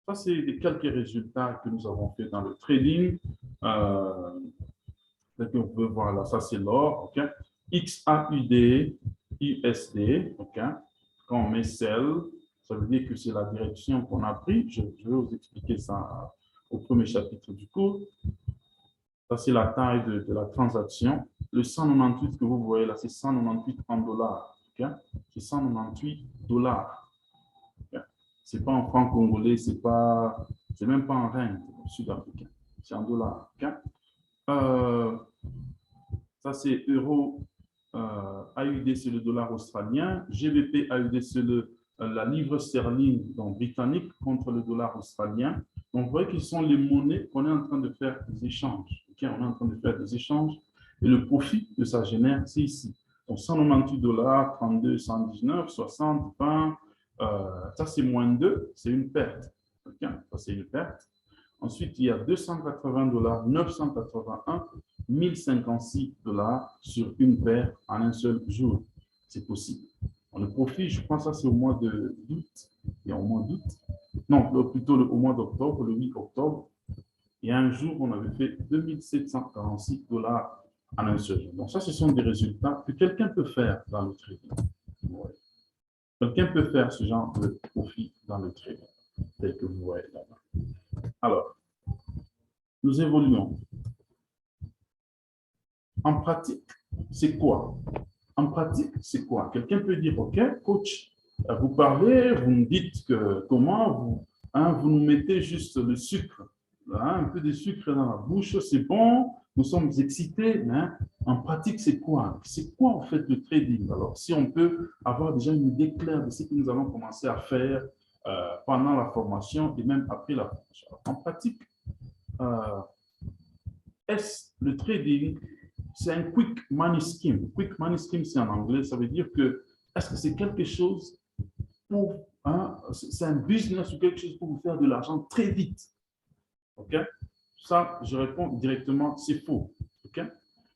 Ça, c'est quelques résultats que nous avons fait dans le trading. On peut voir là, ça c'est l'or. Okay? XAUD, USD. Okay? Quand on met sell, ça veut dire que c'est la direction qu'on a pris. Je vais vous expliquer ça au premier chapitre du cours. Ça, c'est la taille de la transaction. Le 198 que vous voyez là, c'est 198 en dollars. Okay? C'est 198 dollars. Okay? Ce n'est pas en francs congolais, c'est même pas en rand sud-africain. C'est en dollars. Okay? Ça, c'est euro AUD, c'est le dollar australien. GBP AUD, c'est la livre sterling donc, britannique contre le dollar australien. Donc, vous voyez qu'ils sont les monnaies qu'on est en train de faire des échanges. Okay? On est en train de faire des échanges. Et le profit que ça génère, c'est ici. Donc, 198 dollars, 32, 119, 60, 20. Ça, c'est moins 2, c'est une perte. Okay? Ça, c'est une perte. Ensuite, il y a $280, 981, 1056 $ sur une paire en un seul jour. C'est possible. Le profit, je pense que ça c'est au mois d'août. Il y a au mois d'août. Non, plutôt au mois d'octobre, le 8 octobre. Il y a un jour, on avait fait 2746 $ en un seul jour. Donc ça, ce sont des résultats que quelqu'un peut faire dans le trading. Ouais. Quelqu'un peut faire ce genre de profit dans le trading, tel que vous voyez là-bas. Alors, nous évoluons. En pratique, c'est quoi? En pratique, c'est quoi? Quelqu'un peut dire, OK, coach, vous parlez, vous me dites que comment vous nous mettez juste le sucre, un peu de sucre dans la bouche, c'est bon, nous sommes excités, mais en pratique, c'est quoi? C'est quoi en fait le trading? Alors, si on peut avoir déjà une idée claire de ce que nous allons commencer à faire pendant la formation et même après la formation. En pratique, est-ce le trading, c'est un quick money scheme. Quick money scheme, c'est en anglais. Ça veut dire que, est-ce que c'est quelque chose pour, c'est un business ou quelque chose pour vous faire de l'argent très vite? OK? Ça, je réponds directement, c'est faux. OK?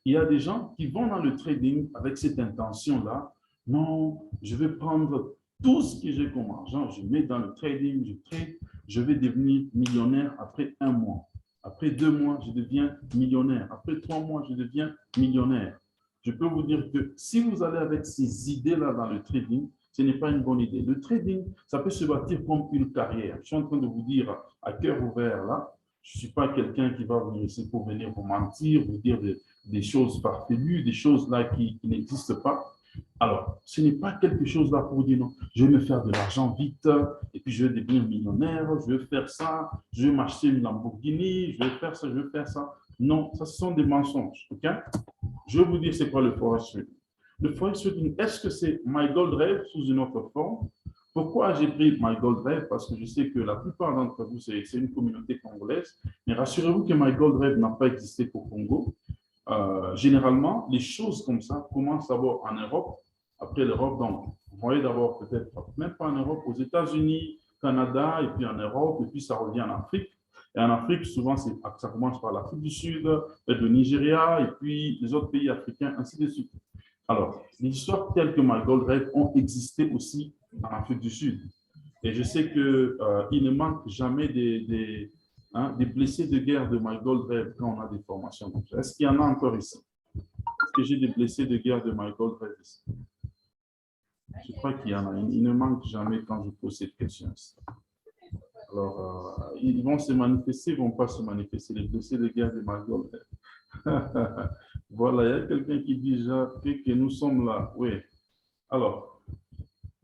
Il y a des gens qui vont dans le trading avec cette intention-là. Non, je vais prendre tout ce que j'ai comme argent, je mets dans le trading, je trade, je vais devenir millionnaire après 1 mois. Après 2 mois, je deviens millionnaire. Après 3 mois, je deviens millionnaire. Je peux vous dire que si vous allez avec ces idées-là dans le trading, ce n'est pas une bonne idée. Le trading, ça peut se bâtir comme une carrière. Je suis en train de vous dire à cœur ouvert là, je ne suis pas quelqu'un qui va venir ici pour venir vous mentir, vous dire des choses farfelues, des choses là qui n'existent pas. Alors, ce n'est pas quelque chose là pour dire non, je vais me faire de l'argent vite et puis je vais devenir millionnaire, je vais faire ça, je vais m'acheter une Lamborghini, je vais faire ça, je vais faire ça. Non, ça, ce sont des mensonges. OK? Je vais vous dire c'est quoi le forex trading. Le forex trading, est-ce que c'est My Gold Rêve sous une autre forme? Pourquoi j'ai pris My Gold Rêve? Parce que je sais que la plupart d'entre vous, c'est une communauté congolaise. Mais rassurez-vous que My Gold Rêve n'a pas existé au Congo. Généralement, les choses comme ça commencent d'abord en Europe, après l'Europe. Donc, vous voyez d'abord peut-être, même pas en Europe, aux États-Unis, Canada, et puis en Europe, et puis ça revient en Afrique. Et en Afrique, souvent, ça commence par l'Afrique du Sud, le Nigeria, et puis les autres pays africains, ainsi de suite. Alors, les histoires telles que My Gold Rêve ont existé aussi en Afrique du Sud. Et je sais qu'il ne manque jamais des blessés de guerre de My Gold Rêve quand on a des formations comme ça. Est-ce qu'il y en a encore ici? Est-ce que j'ai des blessés de guerre de My Gold Rêve ici? Je crois qu'il y en a. Il ne manque jamais quand je pose cette question. Alors, ils vont se manifester, ils ne vont pas se manifester, les blessés de guerre de My Gold Rêve. Voilà, il y a quelqu'un qui dit déjà que nous sommes là. Oui. Alors,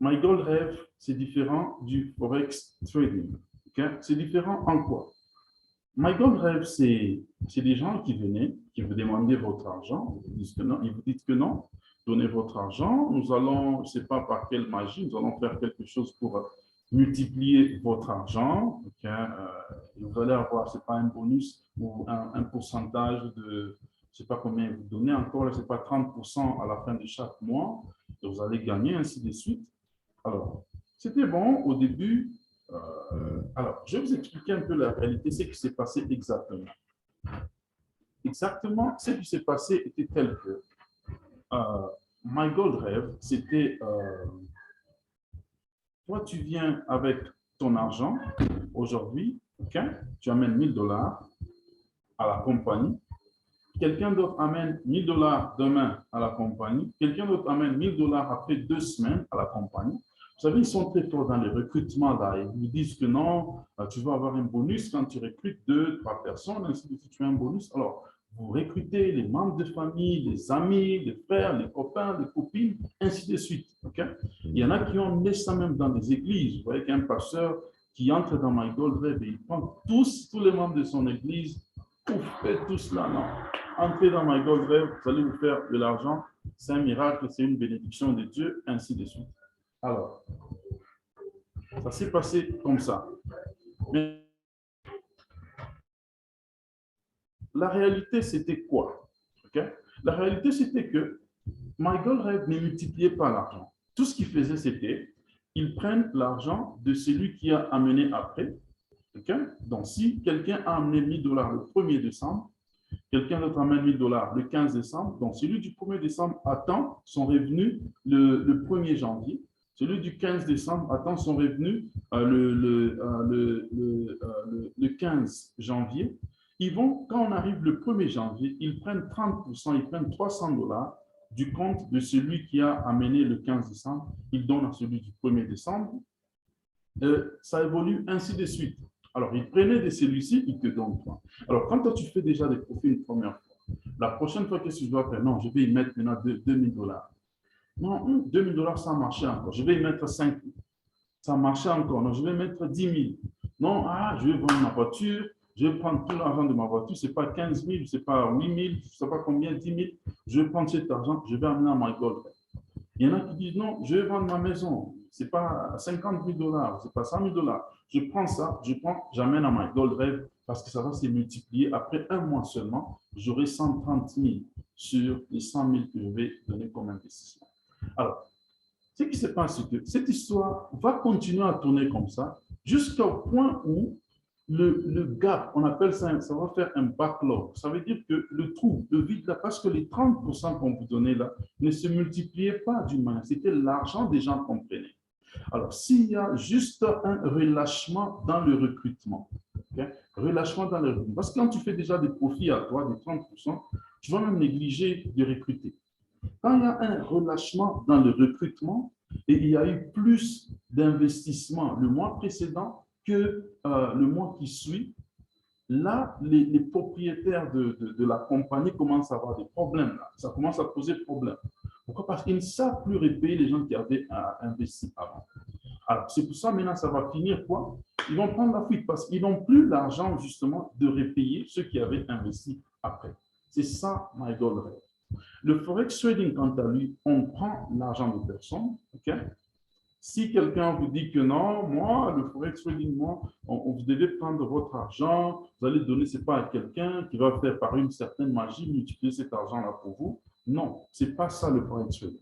My Gold Rêve, c'est différent du Forex Trading. Okay? C'est différent en quoi? My Gold Rêve, c'est des gens qui venaient, qui vous demandaient votre argent, ils vous disent que non, donnez votre argent, nous allons, je ne sais pas par quelle magie, nous allons faire quelque chose pour multiplier votre argent. Okay? Vous allez avoir, ce n'est pas un bonus ou un pourcentage de, je ne sais pas combien vous donnez encore, ce n'est pas 30% à la fin de chaque mois, et vous allez gagner, ainsi de suite. Alors, c'était bon au début. Alors, je vais vous expliquer un peu la réalité, ce qui s'est passé exactement. Exactement, ce qui s'est passé était tel que My Gold Rêve, c'était toi, tu viens avec ton argent aujourd'hui, okay? Tu amènes 1 000 $ à la compagnie. Quelqu'un d'autre amène 1 000 $ demain à la compagnie. Quelqu'un d'autre amène 1 000 $ après 2 semaines à la compagnie. Vous savez, ils sont très forts dans les recrutements là. Ils vous disent que non, tu vas avoir un bonus quand tu recrutes 2, 3 personnes, ainsi de suite, tu as un bonus. Alors, vous recrutez les membres de famille, les amis, les frères, les copains, les copines, ainsi de suite. Okay? Il y en a qui ont mis ça même dans des églises. Vous voyez qu'un pasteur qui entre dans My Gold Rêve et il prend tous les membres de son église, faites tout cela, non. Entrez dans My Gold Rêve, vous allez vous faire de l'argent. C'est un miracle, c'est une bénédiction de Dieu, ainsi de suite. Alors, ça s'est passé comme ça. Mais la réalité, c'était quoi? Okay? La réalité, c'était que My Gold Rêve ne multipliait pas l'argent. Tout ce qu'il faisait, c'était, ils prennent l'argent de celui qui a amené après, Okay? Donc, si quelqu'un a amené 1 000 $ le 1er décembre, quelqu'un d'autre amène 1 000 $ le 15 décembre, donc celui du 1er décembre attend son revenu le 1er janvier, celui du 15 décembre attend son revenu le 15 janvier. Ils vont, quand on arrive le 1er janvier, ils prennent 30%, ils prennent 300 $ du compte de celui qui a amené le 15 décembre, ils donnent à celui du 1er décembre. Ça évolue ainsi de suite. Alors, ils prenaient de celui-ci, ils te donnent toi. Alors, quand toi, tu fais déjà des profits une première fois, la prochaine fois, qu'est-ce que je dois faire? Non, je vais y mettre maintenant 2 000 $. Non, 2 000 $ ça a marché encore. Je vais y mettre 5 000. Ça marchait encore. Non, je vais mettre 10 000. Non, je vais vendre ma voiture. Je vais prendre tout l'argent de ma voiture. Ce n'est pas 15 000, ce n'est pas 8 000, je ne sais pas combien, 10 000. Je vais prendre cet argent, je vais amener à my gold. Il y en a qui disent non, je vais vendre ma maison. Ce n'est pas 50 000 $, ce n'est pas 100 000 $. Je prends ça, j'amène à my gold rêve parce que ça va se multiplier. Après un mois seulement, j'aurai 130 000 sur les 100 000 que je vais donner comme investissement. Alors, ce qui se passe, c'est que cette histoire va continuer à tourner comme ça jusqu'au point où le gap, on appelle ça, ça va faire un backlog. Ça veut dire que le trou, le vide là, parce que les 30% qu'on vous donnait là ne se multipliaient pas d'une manière. C'était l'argent des gens qu'on prenait. Alors, s'il y a juste un relâchement dans le recrutement, okay? Relâchement dans le recrutement, parce que quand tu fais déjà des profits à toi, des 30%, tu vas même négliger de recruter. Quand il y a un relâchement dans le recrutement et il y a eu plus d'investissement le mois précédent que le mois qui suit, là, les propriétaires de la compagnie commencent à avoir des problèmes. Là. Ça commence à poser problème. Pourquoi? Parce qu'ils ne savent plus repayer les gens qui avaient investi avant. Alors, c'est pour ça, maintenant, ça va finir quoi? Ils vont prendre la fuite parce qu'ils n'ont plus l'argent, justement, de repayer ceux qui avaient investi après. C'est ça, my goal rêve. Le forex trading, quant à lui, on prend l'argent de personne. Okay? Si quelqu'un vous dit que non, moi, le forex trading, moi, vous devez prendre votre argent, vous allez donner, ce n'est pas à quelqu'un qui va faire par une certaine magie multiplier cet argent-là pour vous. Non, ce n'est pas ça le forex trading.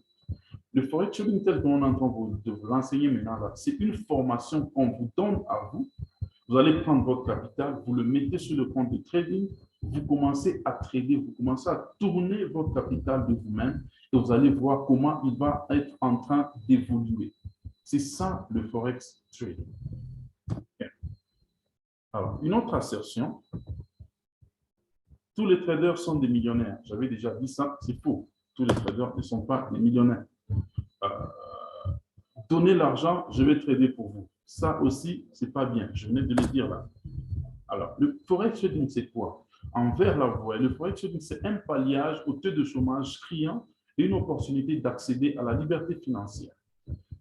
Le forex trading tel qu'on est en train de vous l'enseigner maintenant, c'est une formation qu'on vous donne à vous. Vous allez prendre votre capital, vous le mettez sur le compte de trading, vous commencez à trader, vous commencez à tourner votre capital de vous-même et vous allez voir comment il va être en train d'évoluer. C'est ça le forex trading. Okay. Alors, une autre assertion, tous les traders sont des millionnaires. J'avais déjà dit ça, c'est faux. Tous les traders ne sont pas des millionnaires. Donnez l'argent, je vais trader pour vous. Ça aussi, ce n'est pas bien. Je venais de le dire là. Alors, le forex trading, c'est quoi? Envers la voie, le forex trading, c'est un palliage au taux de chômage criant et une opportunité d'accéder à la liberté financière.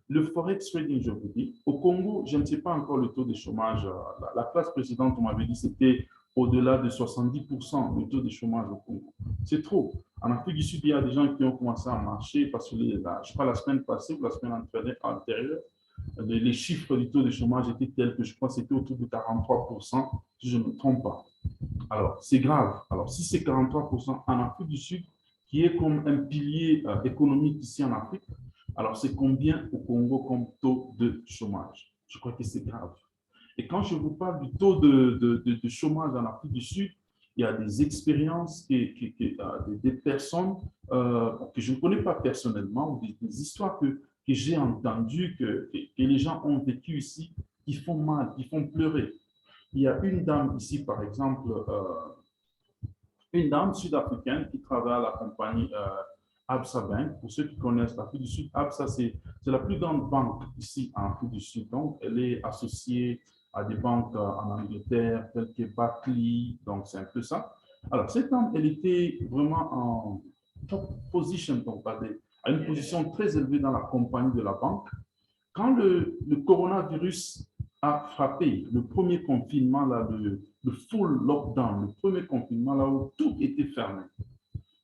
Le forex trading, je vous dis, au Congo, je ne sais pas encore le taux de chômage. La classe précédente, on m'avait dit, c'était au-delà de 70% le taux de chômage au Congo. C'est trop. En Afrique du Sud, il y a des gens qui ont commencé à marcher parce que, je crois, la semaine passée ou la semaine antérieure, les chiffres du taux de chômage étaient tels que je crois que c'était autour de 43%, si je ne me trompe pas. Alors, c'est grave. Alors, si c'est 43% en Afrique du Sud, qui est comme un pilier économique ici en Afrique, alors c'est combien au Congo comme taux de chômage? Je crois que c'est grave. Et quand je vous parle du taux de chômage en Afrique du Sud, il y a des expériences, des personnes que je ne connais pas personnellement, ou des histoires que j'ai entendues, que les gens ont vécues ici, qui font mal, qui font pleurer. Il y a une dame ici, par exemple, une dame sud-africaine qui travaille à la compagnie Absa Bank. Pour ceux qui connaissent l'Afrique du Sud, Absa, c'est la plus grande banque ici en Afrique du Sud. Donc, elle est associée à des banques en Angleterre, telles que Barclays. Donc, c'est un peu ça. Alors, cette dame, elle était vraiment en top position, donc à une position très élevée dans la compagnie de la banque. Quand le coronavirus a frappé, le premier confinement, là, le full lockdown, le premier confinement, là où tout était fermé.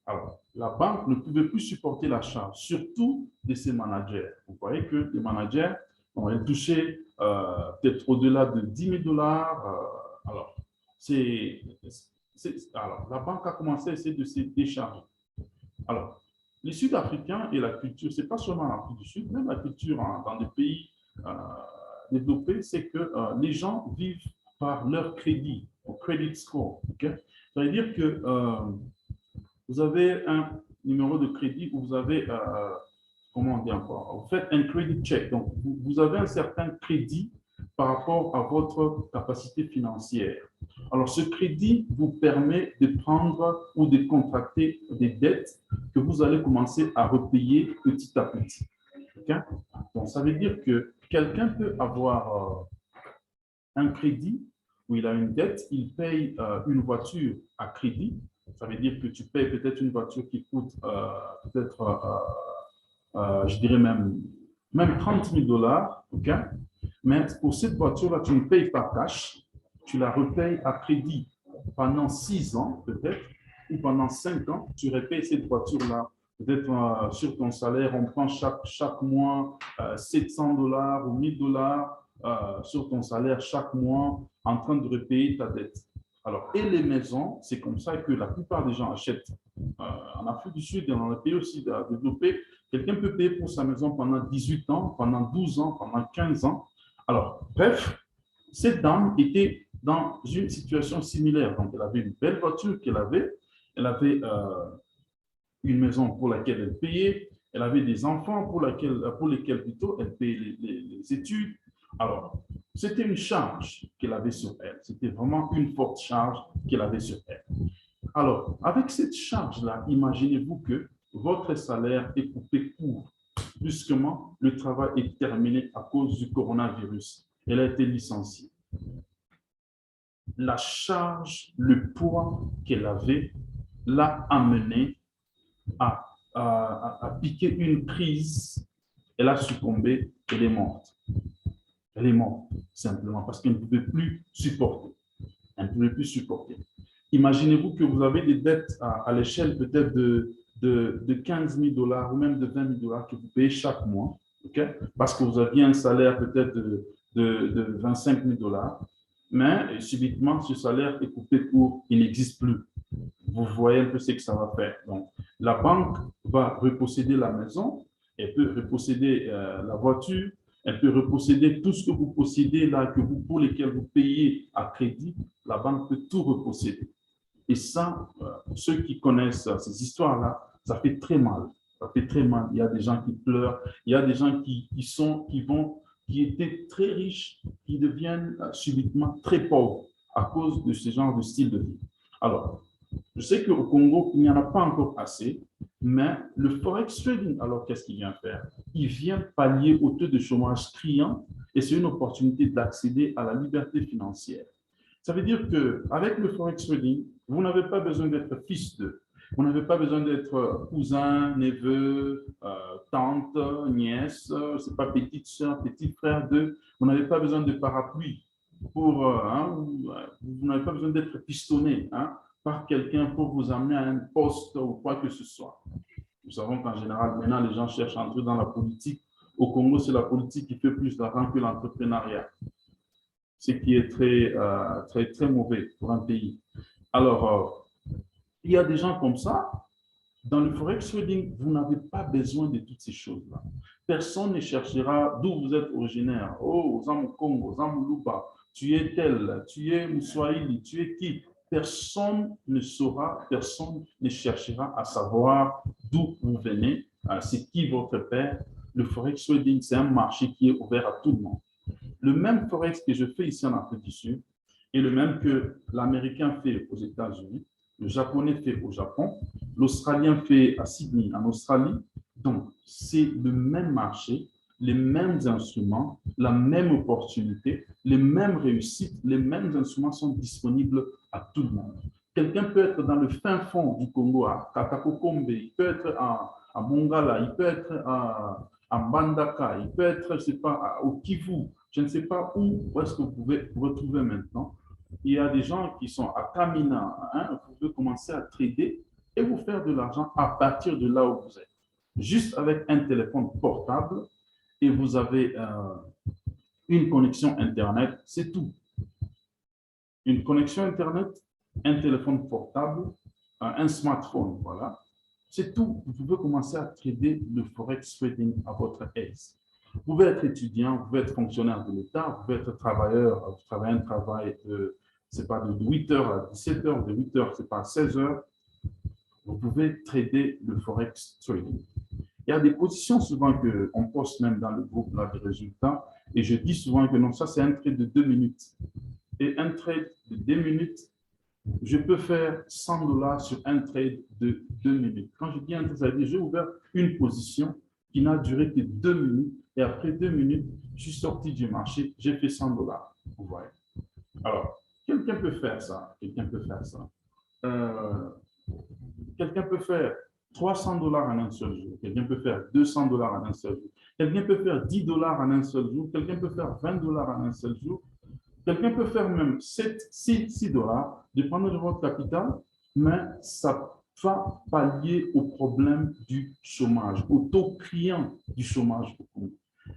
Alors, la banque ne pouvait plus supporter la charge, surtout de ses managers. Vous voyez que les managers, ils touchaient peut-être au-delà de 10 000 $. Alors, la banque a commencé à essayer de se décharger. Alors, les Sud-Africains et la culture, ce n'est pas seulement l'Afrique du Sud, même la culture dans des pays développés, c'est que les gens vivent par leur crédit, au credit score. Okay? Ça veut dire que vous avez un numéro de crédit où vous avez, comment on dit encore, vous faites un credit check. Donc, vous avez un certain crédit par rapport à votre capacité financière. Alors, ce crédit vous permet de prendre ou de contracter des dettes que vous allez commencer à repayer petit à petit. Okay? Donc, ça veut dire que quelqu'un peut avoir un crédit où il a une dette, il paye une voiture à crédit. Ça veut dire que tu payes peut-être une voiture qui coûte peut-être, je dirais même 30 000 dollars. Okay? Mais pour cette voiture-là, tu ne payes pas cash, tu la repayes à crédit pendant 6 ans peut-être, ou pendant 5 ans, tu repayes cette voiture-là. Peut-être sur ton salaire, on prend chaque mois 700 dollars ou 1000 dollars sur ton salaire chaque mois en train de repayer ta dette. Alors, et les maisons, c'est comme ça que la plupart des gens achètent. En Afrique du Sud et dans les pays aussi développés, quelqu'un peut payer pour sa maison pendant 18 ans, pendant 12 ans, pendant 15 ans. Alors, bref, cette dame était dans une situation similaire. Donc, elle avait une belle voiture qu'elle avait, elle avait une maison pour laquelle elle payait, elle avait des enfants pour lesquels plutôt elle payait les études. Alors, c'était une charge qu'elle avait sur elle. C'était vraiment une forte charge qu'elle avait sur elle. Alors, avec cette charge-là, imaginez-vous que votre salaire est coupé court. Brusquement, le travail est terminé à cause du coronavirus. Elle a été licenciée. La charge, le poids qu'elle avait l'a amenée à piquer une crise. Elle a succombé, elle est morte. Elle est morte, simplement parce qu'elle ne pouvait plus supporter. Elle ne pouvait plus supporter. Imaginez-vous que vous avez des dettes à l'échelle peut-être de 15 000 dollars ou même de 20 000 dollars que vous payez chaque mois, okay? Parce que vous aviez un salaire peut-être de 25 000 dollars, mais subitement, ce salaire est coupé court, il n'existe plus. Vous voyez un peu ce que ça va faire. Donc, la banque va reposséder la maison, elle peut reposséder la voiture, elle peut reposséder tout ce que vous possédez là, pour lesquels vous payez à crédit, la banque peut tout reposséder. Et ça, ceux qui connaissent ces histoires-là, ça fait très mal. Ça fait très mal. Il y a des gens qui pleurent, il y a des gens qui étaient très riches, qui deviennent subitement très pauvres à cause de ce genre de style de vie. Alors, je sais qu'au Congo, il n'y en a pas encore assez, mais le forex trading, alors qu'est-ce qu'il vient faire? Il vient pallier au taux de chômage criant et c'est une opportunité d'accéder à la liberté financière. Ça veut dire qu'avec le forex trading, vous n'avez pas besoin d'être fils d'eux. Vous n'avez pas besoin d'être cousin, neveu, tante, nièce, c'est pas petite soeur, petit frère d'eux. Vous n'avez pas besoin de parapluie vous n'avez pas besoin d'être pistonné par quelqu'un pour vous amener à un poste ou quoi que ce soit. Nous savons qu'en général, maintenant, les gens cherchent à entrer dans la politique. Au Congo, c'est la politique qui fait plus d'argent que l'entrepreneuriat, ce qui est très mauvais pour un pays. Alors, il y a des gens comme ça. Dans le forex trading, vous n'avez pas besoin de toutes ces choses-là. Personne ne cherchera d'où vous êtes originaire. Oh, Zamu Congo, Zamu Luba, tu es tel, tu es Moussouaïli, tu es qui? Personne ne saura, personne ne cherchera à savoir d'où vous venez, c'est qui votre père. Le forex trading, c'est un marché qui est ouvert à tout le monde. Le même forex que je fais ici en Afrique du Sud est le même que l'Américain fait aux États-Unis, le Japonais fait au Japon, l'Australien fait à Sydney, en Australie. Donc, c'est le même marché, les mêmes instruments, la même opportunité, les mêmes réussites, les mêmes instruments sont disponibles à tout le monde. Quelqu'un peut être dans le fin fond du Congo, à Katakokombe, il peut être à Mongala, il peut être à Mbandaka, il peut être, je ne sais pas, au Kivu. Je ne sais pas où est-ce que vous pouvez vous retrouver maintenant. Il y a des gens qui sont à Kamina, vous pouvez commencer à trader et vous faire de l'argent à partir de là où vous êtes. Juste avec un téléphone portable et vous avez une connexion Internet, c'est tout. Une connexion Internet, un téléphone portable, un smartphone, voilà. C'est tout. Vous pouvez commencer à trader le forex trading à votre aise. Vous pouvez être étudiant, vous pouvez être fonctionnaire de l'État, vous pouvez être travailleur, vous travaillez un travail c'est pas de 8 heures à 17 heures, de 8 heures, c'est pas 16 heures. Vous pouvez trader le Forex trading. Il y a des positions souvent qu'on poste même dans le groupe là, des résultats, et je dis souvent que non, ça c'est un trade de 2 minutes. Et un trade de 2 minutes, je peux faire 100 dollars sur un trade de 2 minutes. Quand je dis un trade, ça veut dire j'ai ouvert une position qui n'a duré que 2 minutes, et après 2 minutes, je suis sorti du marché, j'ai fait 100 dollars. Vous voyez. Alors, quelqu'un peut faire ça. Quelqu'un peut faire ça. Euh, Quelqu'un peut faire 300 dollars en un seul jour. Quelqu'un peut faire 200 dollars en un seul jour. Quelqu'un peut faire 10 dollars en un seul jour. Quelqu'un peut faire 20 dollars en un seul jour. Quelqu'un peut faire même 6 dollars, dépendant de votre capital, mais ça va pallier au problème du chômage, au taux criant du chômage.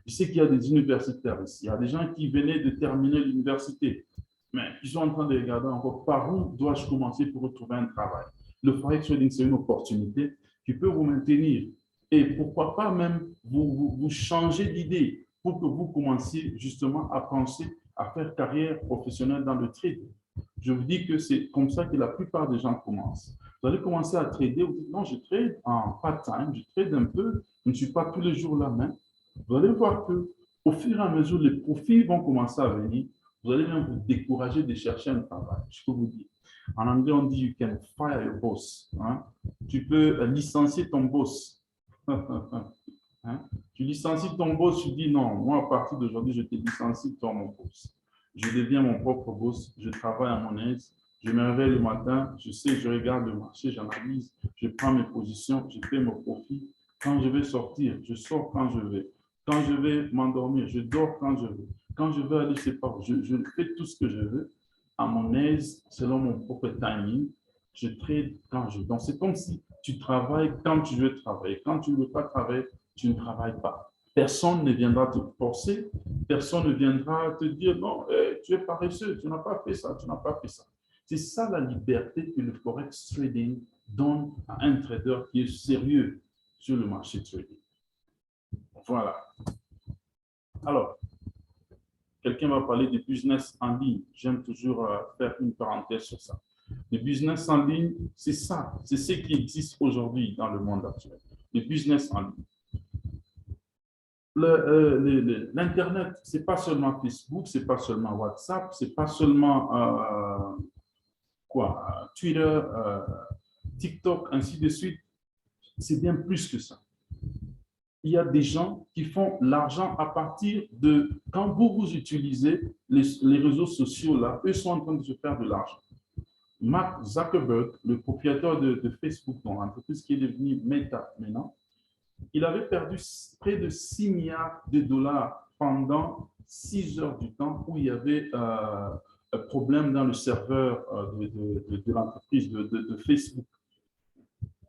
Je sais qu'il y a des universitaires ici. Il y a des gens qui venaient de terminer l'université, mais qui sont en train de regarder encore par où dois-je commencer pour retrouver un travail. Le forex trading, c'est une opportunité qui peut vous maintenir. Et pourquoi pas même vous changer d'idée pour que vous commenciez justement à penser à faire carrière professionnelle dans le trade. Je vous dis que c'est comme ça que la plupart des gens commencent. Vous allez commencer à trader, vous dites non, je trade en part-time, je trade un peu, je ne suis pas tous les jours là même. Vous allez voir que au fur et à mesure, les profits vont commencer à venir. Vous allez même vous décourager de chercher un travail. Je peux vous dire. En anglais, on dit you can fire your boss. Hein? Tu peux licencier ton boss. Hein? Tu licencies ton boss, tu dis non, moi à partir d'aujourd'hui, je te licencie, toi mon boss. Je deviens mon propre boss, je travaille à mon aise, je me réveille le matin, je sais, je regarde le marché, j'analyse, je prends mes positions, je fais mon profit. Quand je vais sortir, je sors quand je vais. Quand je vais m'endormir, je dors quand je veux. Quand je veux aller, je sais pas, je fais tout ce que je veux à mon aise, selon mon propre timing. Je trade quand je veux. Donc, c'est comme si tu travailles quand tu veux travailler. Quand tu ne veux pas travailler, tu ne travailles pas. Personne ne viendra te forcer, personne ne viendra te dire non, tu es paresseux, tu n'as pas fait ça, tu n'as pas fait ça. C'est ça la liberté que le forex trading donne à un trader qui est sérieux sur le marché trading. Voilà. Alors, quelqu'un va parler de business en ligne. J'aime toujours faire une parenthèse sur ça. Le business en ligne, c'est ça, c'est ce qui existe aujourd'hui dans le monde actuel. Le business en ligne. L'Internet, ce n'est pas seulement Facebook, ce n'est pas seulement WhatsApp, ce n'est pas seulement Twitter, TikTok, ainsi de suite. C'est bien plus que ça. Il y a des gens qui font l'argent à partir de quand vous utilisez les réseaux sociaux là, eux sont en train de se faire de l'argent. Mark Zuckerberg, le propriétaire de Facebook, dans l'entreprise qui est devenue Meta maintenant, il avait perdu près de 6 milliards de dollars pendant 6 heures du temps où il y avait un problème dans le serveur de l'entreprise de Facebook.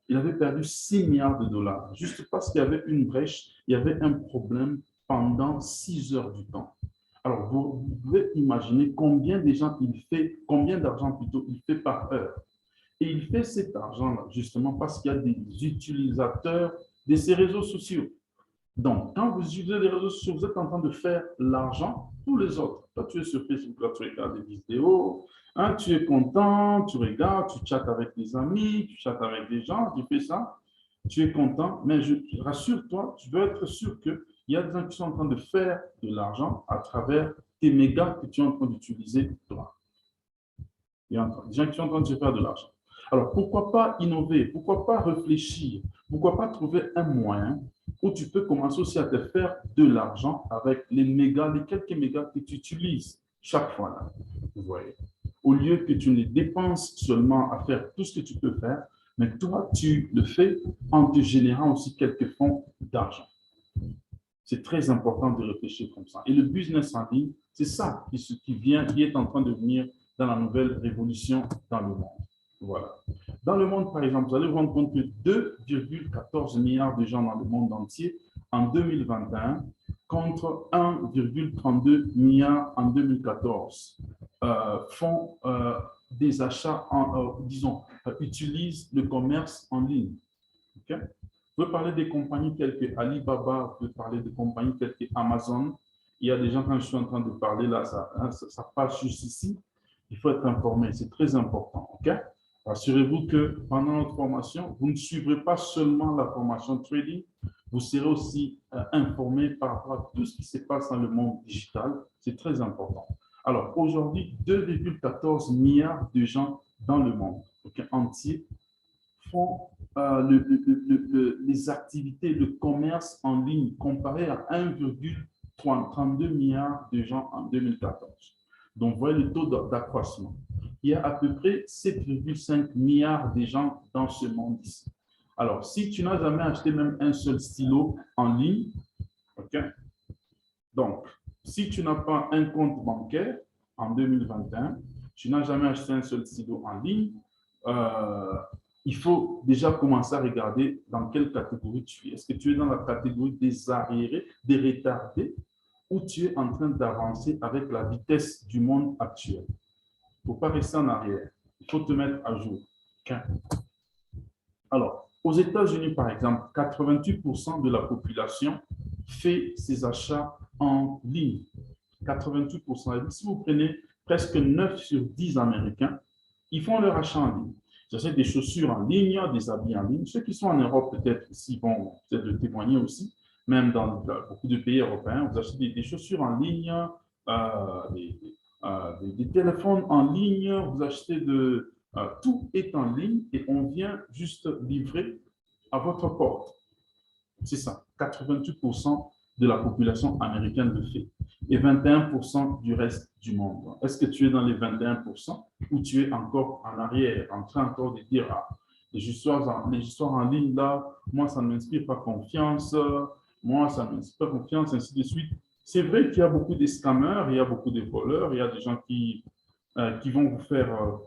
Il avait perdu 6 milliards de dollars juste parce qu'il y avait une brèche, il y avait un problème pendant 6 heures du temps. Alors, vous pouvez imaginer combien d'argent plutôt il fait par heure. Et il fait cet argent-là justement parce qu'il y a des utilisateurs de ces réseaux sociaux. Donc, quand vous utilisez les réseaux sociaux, vous êtes en train de faire l'argent pour les autres. Toi, tu es sur Facebook, là, tu regardes des vidéos, hein, tu es content, tu regardes, tu chattes avec des amis, tu chattes avec des gens, tu fais ça, tu es content, mais rassure-toi, tu veux être sûr qu'il y a des gens qui sont en train de faire de l'argent à travers tes mégas que tu es en train d'utiliser toi. Il y a des gens qui sont en train de se faire de l'argent. Alors, pourquoi pas innover? Pourquoi pas réfléchir? Pourquoi pas trouver un moyen où tu peux commencer aussi à te faire de l'argent avec les quelques mégas que tu utilises chaque fois là. Vous voyez? Au lieu que tu ne dépenses seulement à faire tout ce que tu peux faire, mais toi, tu le fais en te générant aussi quelques fonds d'argent. C'est très important de réfléchir comme ça. Et le business en ligne, c'est ça qui est en train de venir dans la nouvelle révolution dans le monde. Voilà. Dans le monde, par exemple, vous allez vous rendre compte que 2,14 milliards de gens dans le monde entier en 2021 contre 1,32 milliard en 2014 font des achats, utilisent le commerce en ligne. Okay? Vous pouvez parler des compagnies telles que Alibaba, vous pouvez parler de compagnies telles que Amazon. Il y a des gens, quand je suis en train de parler là, ça passe juste ici. Il faut être informé, c'est très important. OK? Assurez-vous que pendant notre formation, vous ne suivrez pas seulement la formation trading, vous serez aussi informé par rapport à tout ce qui se passe dans le monde digital. C'est très important. Alors, aujourd'hui, 2,14 milliards de gens dans le monde entier font les activités de commerce en ligne comparé à 1,32 milliard de gens en 2014. Donc, vous voyez le taux d'accroissement. Il y a à peu près 7,5 milliards de gens dans ce monde ici. Alors, si tu n'as jamais acheté même un seul stylo en ligne, OK? Donc, si tu n'as pas un compte bancaire en 2021, tu n'as jamais acheté un seul stylo en ligne, il faut déjà commencer à regarder dans quelle catégorie tu es. Est-ce que tu es dans la catégorie des arriérés, des retardés, ou tu es en train d'avancer avec la vitesse du monde actuel? Il ne faut pas rester en arrière. Il faut te mettre à jour. Okay. Alors, aux États-Unis, par exemple, 88% de la population fait ses achats en ligne. 88%. Si vous prenez presque 9 sur 10 Américains, ils font leur achat en ligne. Ils achètent des chaussures en ligne, des habits en ligne. Ceux qui sont en Europe, peut-être ici, vont peut-être le témoigner aussi, même dans beaucoup de pays européens, vous achetez des chaussures en ligne, des téléphones en ligne, vous achetez tout est en ligne et on vient juste livrer à votre porte. C'est ça, 88% de la population américaine le fait et 21% du reste du monde. Est-ce que tu es dans les 21% ou tu es encore en arrière, en train encore de dire ah, les histoires en ligne là, moi ça ne m'inspire pas confiance, moi ça ne m'inspire pas confiance, ainsi de suite. C'est vrai qu'il y a beaucoup de scammers, il y a beaucoup de voleurs, il y a des gens qui vont vous faire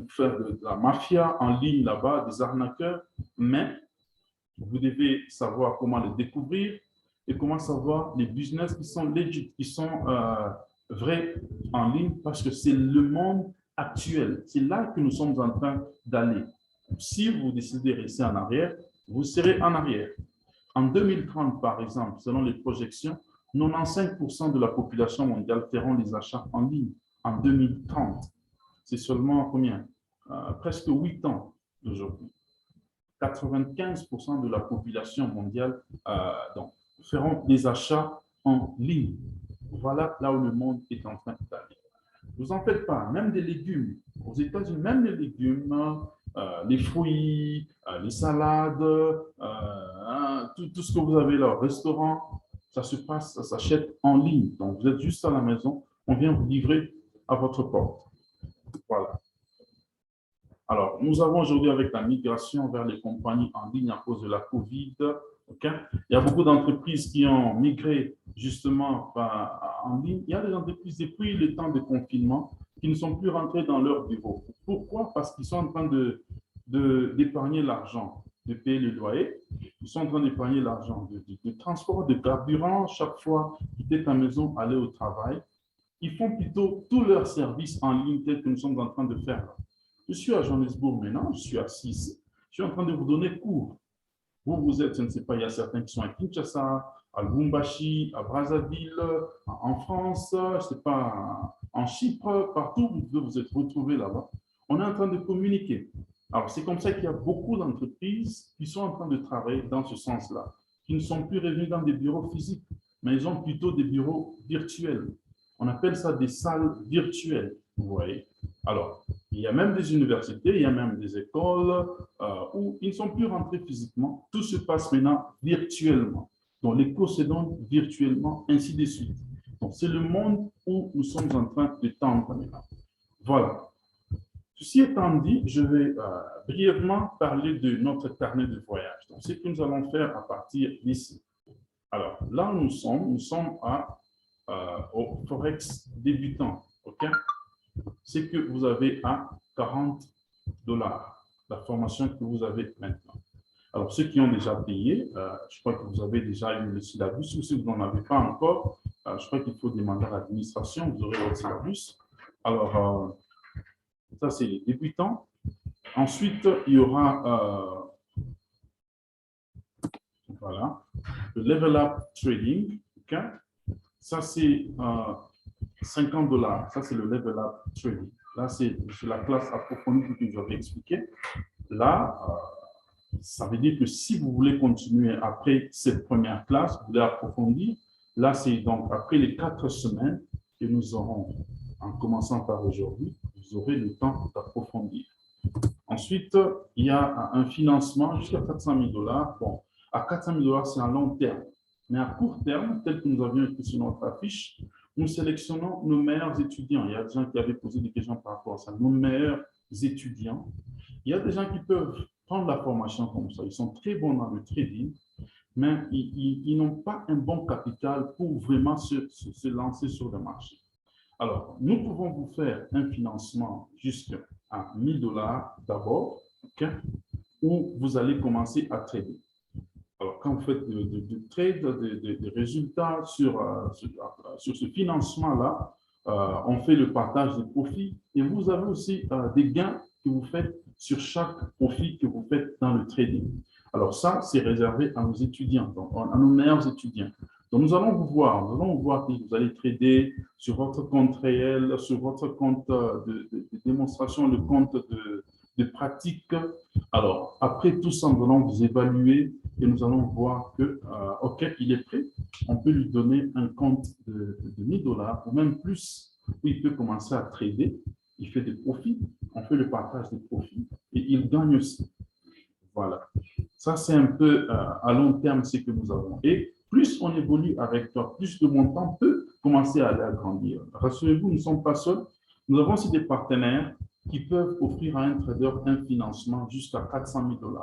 faire de la mafia en ligne là-bas, des arnaqueurs, mais vous devez savoir comment les découvrir et comment savoir les business qui sont legit, qui sont vrais en ligne, parce que c'est le monde actuel. C'est là que nous sommes en train d'aller. Si vous décidez de rester en arrière, vous serez en arrière. En 2030, par exemple, selon les projections, 95% de la population mondiale feront les achats en ligne en 2030. C'est seulement combien? Presque 8 ans d'aujourd'hui. 95% de la population mondiale donc, feront des achats en ligne. Voilà là où le monde est en train d'aller. Vous en faites pas, même des légumes. Aux États-Unis, même les légumes, les fruits, les salades, tout ce que vous avez là au restaurant, ça se passe, ça s'achète en ligne. Donc, vous êtes juste à la maison, on vient vous livrer à votre porte. Voilà. Alors, nous avons aujourd'hui, avec la migration vers les compagnies en ligne à cause de la COVID, okay, il y a beaucoup d'entreprises qui ont migré justement en ligne. Il y a des entreprises, depuis le temps de confinement, qui ne sont plus rentrées dans leur bureau. Pourquoi? Parce qu'ils sont en train d'épargner l'argent, de payer le loyer. Ils sont en train d'épargner l'argent de transport, de carburant, chaque fois quitter ta maison, aller au travail. Ils font plutôt tous leurs services en ligne tels que nous sommes en train de faire là. Je suis à Johannesburg maintenant, je suis assis ici. Je suis en train de vous donner cours. Vous êtes, je ne sais pas, il y a certains qui sont à Kinshasa, à Lubumbashi, à Brazzaville, en France, je ne sais pas, en Chypre, partout où vous êtes retrouvés là-bas. On est en train de communiquer. Alors, c'est comme ça qu'il y a beaucoup d'entreprises qui sont en train de travailler dans ce sens-là, qui ne sont plus revenus dans des bureaux physiques, mais ils ont plutôt des bureaux virtuels. On appelle ça des salles virtuelles, vous voyez. Alors, il y a même des universités, il y a même des écoles où ils ne sont plus rentrés physiquement. Tout se passe maintenant virtuellement. Donc, les cours se donnent virtuellement, ainsi de suite. Donc, c'est le monde où nous sommes en train de tendre maintenant. Voilà. Ceci étant dit, je vais brièvement parler de notre carnet de voyage. Donc, ce que nous allons faire à partir d'ici. Alors, là où nous sommes au Forex débutant. OK? C'est que vous avez à 40 $, la formation que vous avez maintenant. Alors, ceux qui ont déjà payé, je crois que vous avez déjà eu le syllabus, ou si vous n'en avez pas encore, je crois qu'il faut demander à l'administration, vous aurez votre syllabus. Alors, ça, c'est les débutants. Ensuite, il y aura Voilà. Le Level Up Trading, OK? Ça, c'est $50. Ça, c'est le Level Up Trading. Là, c'est la classe approfondie que je vous avais expliqué. Là, ça veut dire que si vous voulez continuer après cette première classe, vous voulez approfondir, là, c'est donc après les 4 semaines que nous aurons, en commençant par aujourd'hui, vous aurez le temps d'approfondir. Ensuite, il y a un financement jusqu'à $400 000. Bon, à $400 000, c'est un long terme. Mais à court terme, tel que nous avions écrit sur notre affiche, nous sélectionnons nos meilleurs étudiants. Il y a des gens qui avaient posé des questions par rapport à ça. Nos meilleurs étudiants. Il y a des gens qui peuvent prendre la formation comme ça. Ils sont très bons dans le trading, mais ils n'ont pas un bon capital pour vraiment se lancer sur le marché. Alors, nous pouvons vous faire un financement jusqu'à $1000 d'abord, okay, où vous allez commencer à trader. Alors, quand vous faites de trade, des résultats sur ce financement-là, on fait le partage des profits et vous avez aussi des gains que vous faites sur chaque profit que vous faites dans le trading. Alors ça, c'est réservé à nos étudiants, donc à nos meilleurs étudiants. Donc nous allons vous voir que vous allez trader sur votre compte réel, sur votre compte de démonstration, le compte de pratique. Alors, après tout ça, nous allons vous évaluer et nous allons voir que, OK, il est prêt. On peut lui donner un compte de $1000 ou même plus, où il peut commencer à trader. Il fait des profits, on fait le partage des profits et il gagne aussi. Voilà. Ça, c'est un peu à long terme ce que nous avons. Et plus on évolue avec toi, plus le montant peut commencer à aller agrandir. Rassurez-vous, nous ne sommes pas seuls. Nous avons aussi des partenaires qui peuvent offrir à un trader un financement jusqu'à $400 000.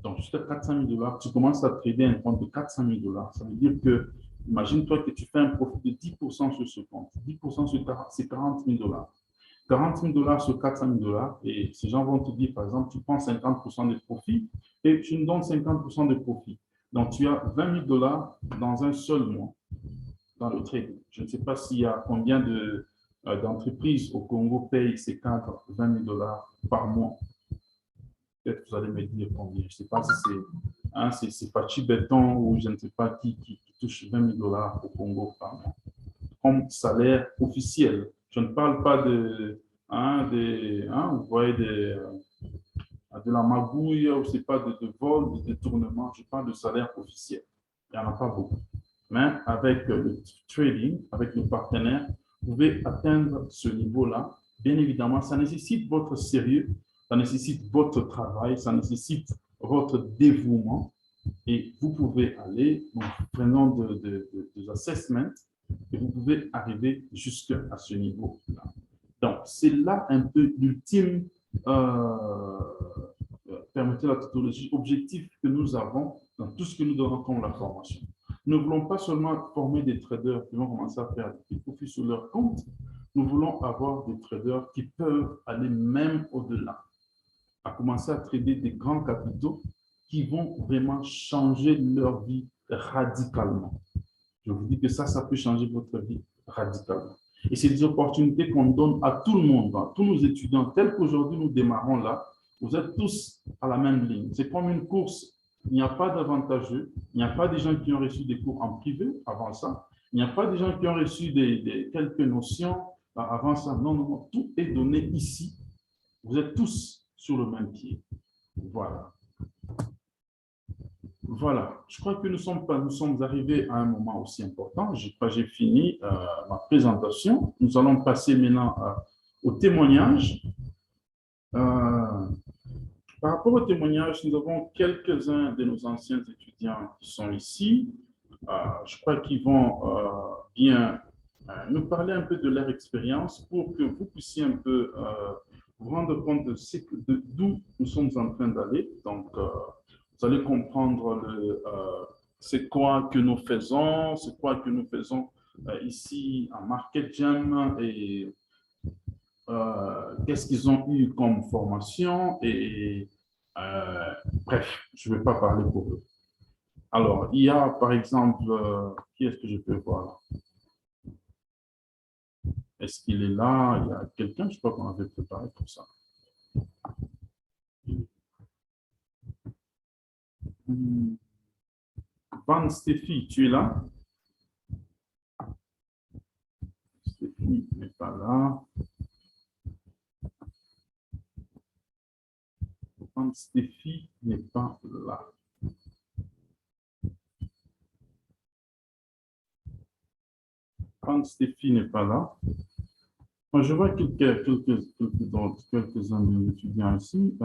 Donc, jusqu'à $400 000, tu commences à trader un compte de $400 000. Ça veut dire que, imagine-toi que tu fais un profit de 10% sur ce compte. 10% sur 40, c'est $40 000. $40 000 sur $400 000 et ces gens vont te dire, par exemple, tu prends 50% de profit et tu nous donnes 50% de profit. Donc, tu as $20 000 dans un seul mois dans le trading. Je ne sais pas s'il y a combien d'entreprises au Congo payent ces cadres $20 par mois. Peut-être que vous allez me dire combien. Je ne sais pas si c'est Fachi Béton ou je ne sais pas qui touche $20 au Congo par mois comme salaire officiel. Je ne parle pas vous voyez, de la magouille, ou c'est pas de vol, de détournement. Je parle de salaire officiel. Il n'y en a pas beaucoup. Mais avec le trading, avec nos partenaires, vous pouvez atteindre ce niveau-là. Bien évidemment, ça nécessite votre sérieux, ça nécessite votre travail, ça nécessite votre dévouement. Et vous pouvez aller, donc, prenons des assessments, et vous pouvez arriver jusqu'à ce niveau-là. Donc, c'est là un peu l'ultime, permettez la tautologie, objectif que nous avons dans tout ce que nous donnons comme la formation. Nous ne voulons pas seulement former des traders qui vont commencer à faire des profits sur leur compte, nous voulons avoir des traders qui peuvent aller même au-delà, à commencer à trader des grands capitaux qui vont vraiment changer leur vie radicalement. Je vous dis que ça peut changer votre vie radicalement. Et c'est des opportunités qu'on donne à tout le monde, à tous nos étudiants, tels qu'aujourd'hui nous démarrons là. Vous êtes tous à la même ligne. C'est comme une course. Il n'y a pas d'avantageux. Il n'y a pas des gens qui ont reçu des cours en privé avant ça. Il n'y a pas des gens qui ont reçu quelques notions avant ça. Non, non, non. Tout est donné ici. Vous êtes tous sur le même pied. Voilà. Voilà, je crois que nous sommes arrivés à un moment aussi important. J'ai fini ma présentation. Nous allons passer maintenant au témoignage. Par rapport au témoignage, nous avons quelques-uns de nos anciens étudiants qui sont ici. Je crois qu'ils vont bien nous parler un peu de leur expérience pour que vous puissiez un peu vous rendre compte d'où nous sommes en train d'aller. Donc, vous allez comprendre c'est quoi que nous faisons, ici à Market Jam et qu'est-ce qu'ils ont eu comme formation et bref, je ne vais pas parler pour eux. Alors, il y a par exemple, qui est-ce que je peux voir? Est-ce qu'il est là? Il y a quelqu'un, je crois qu'on avait préparé pour ça. Van Steffi, tu es là? Steffi n'est pas là. Van Steffi n'est pas là. Van Steffi n'est pas là. Moi, je vois quelques-uns de étudiants ici.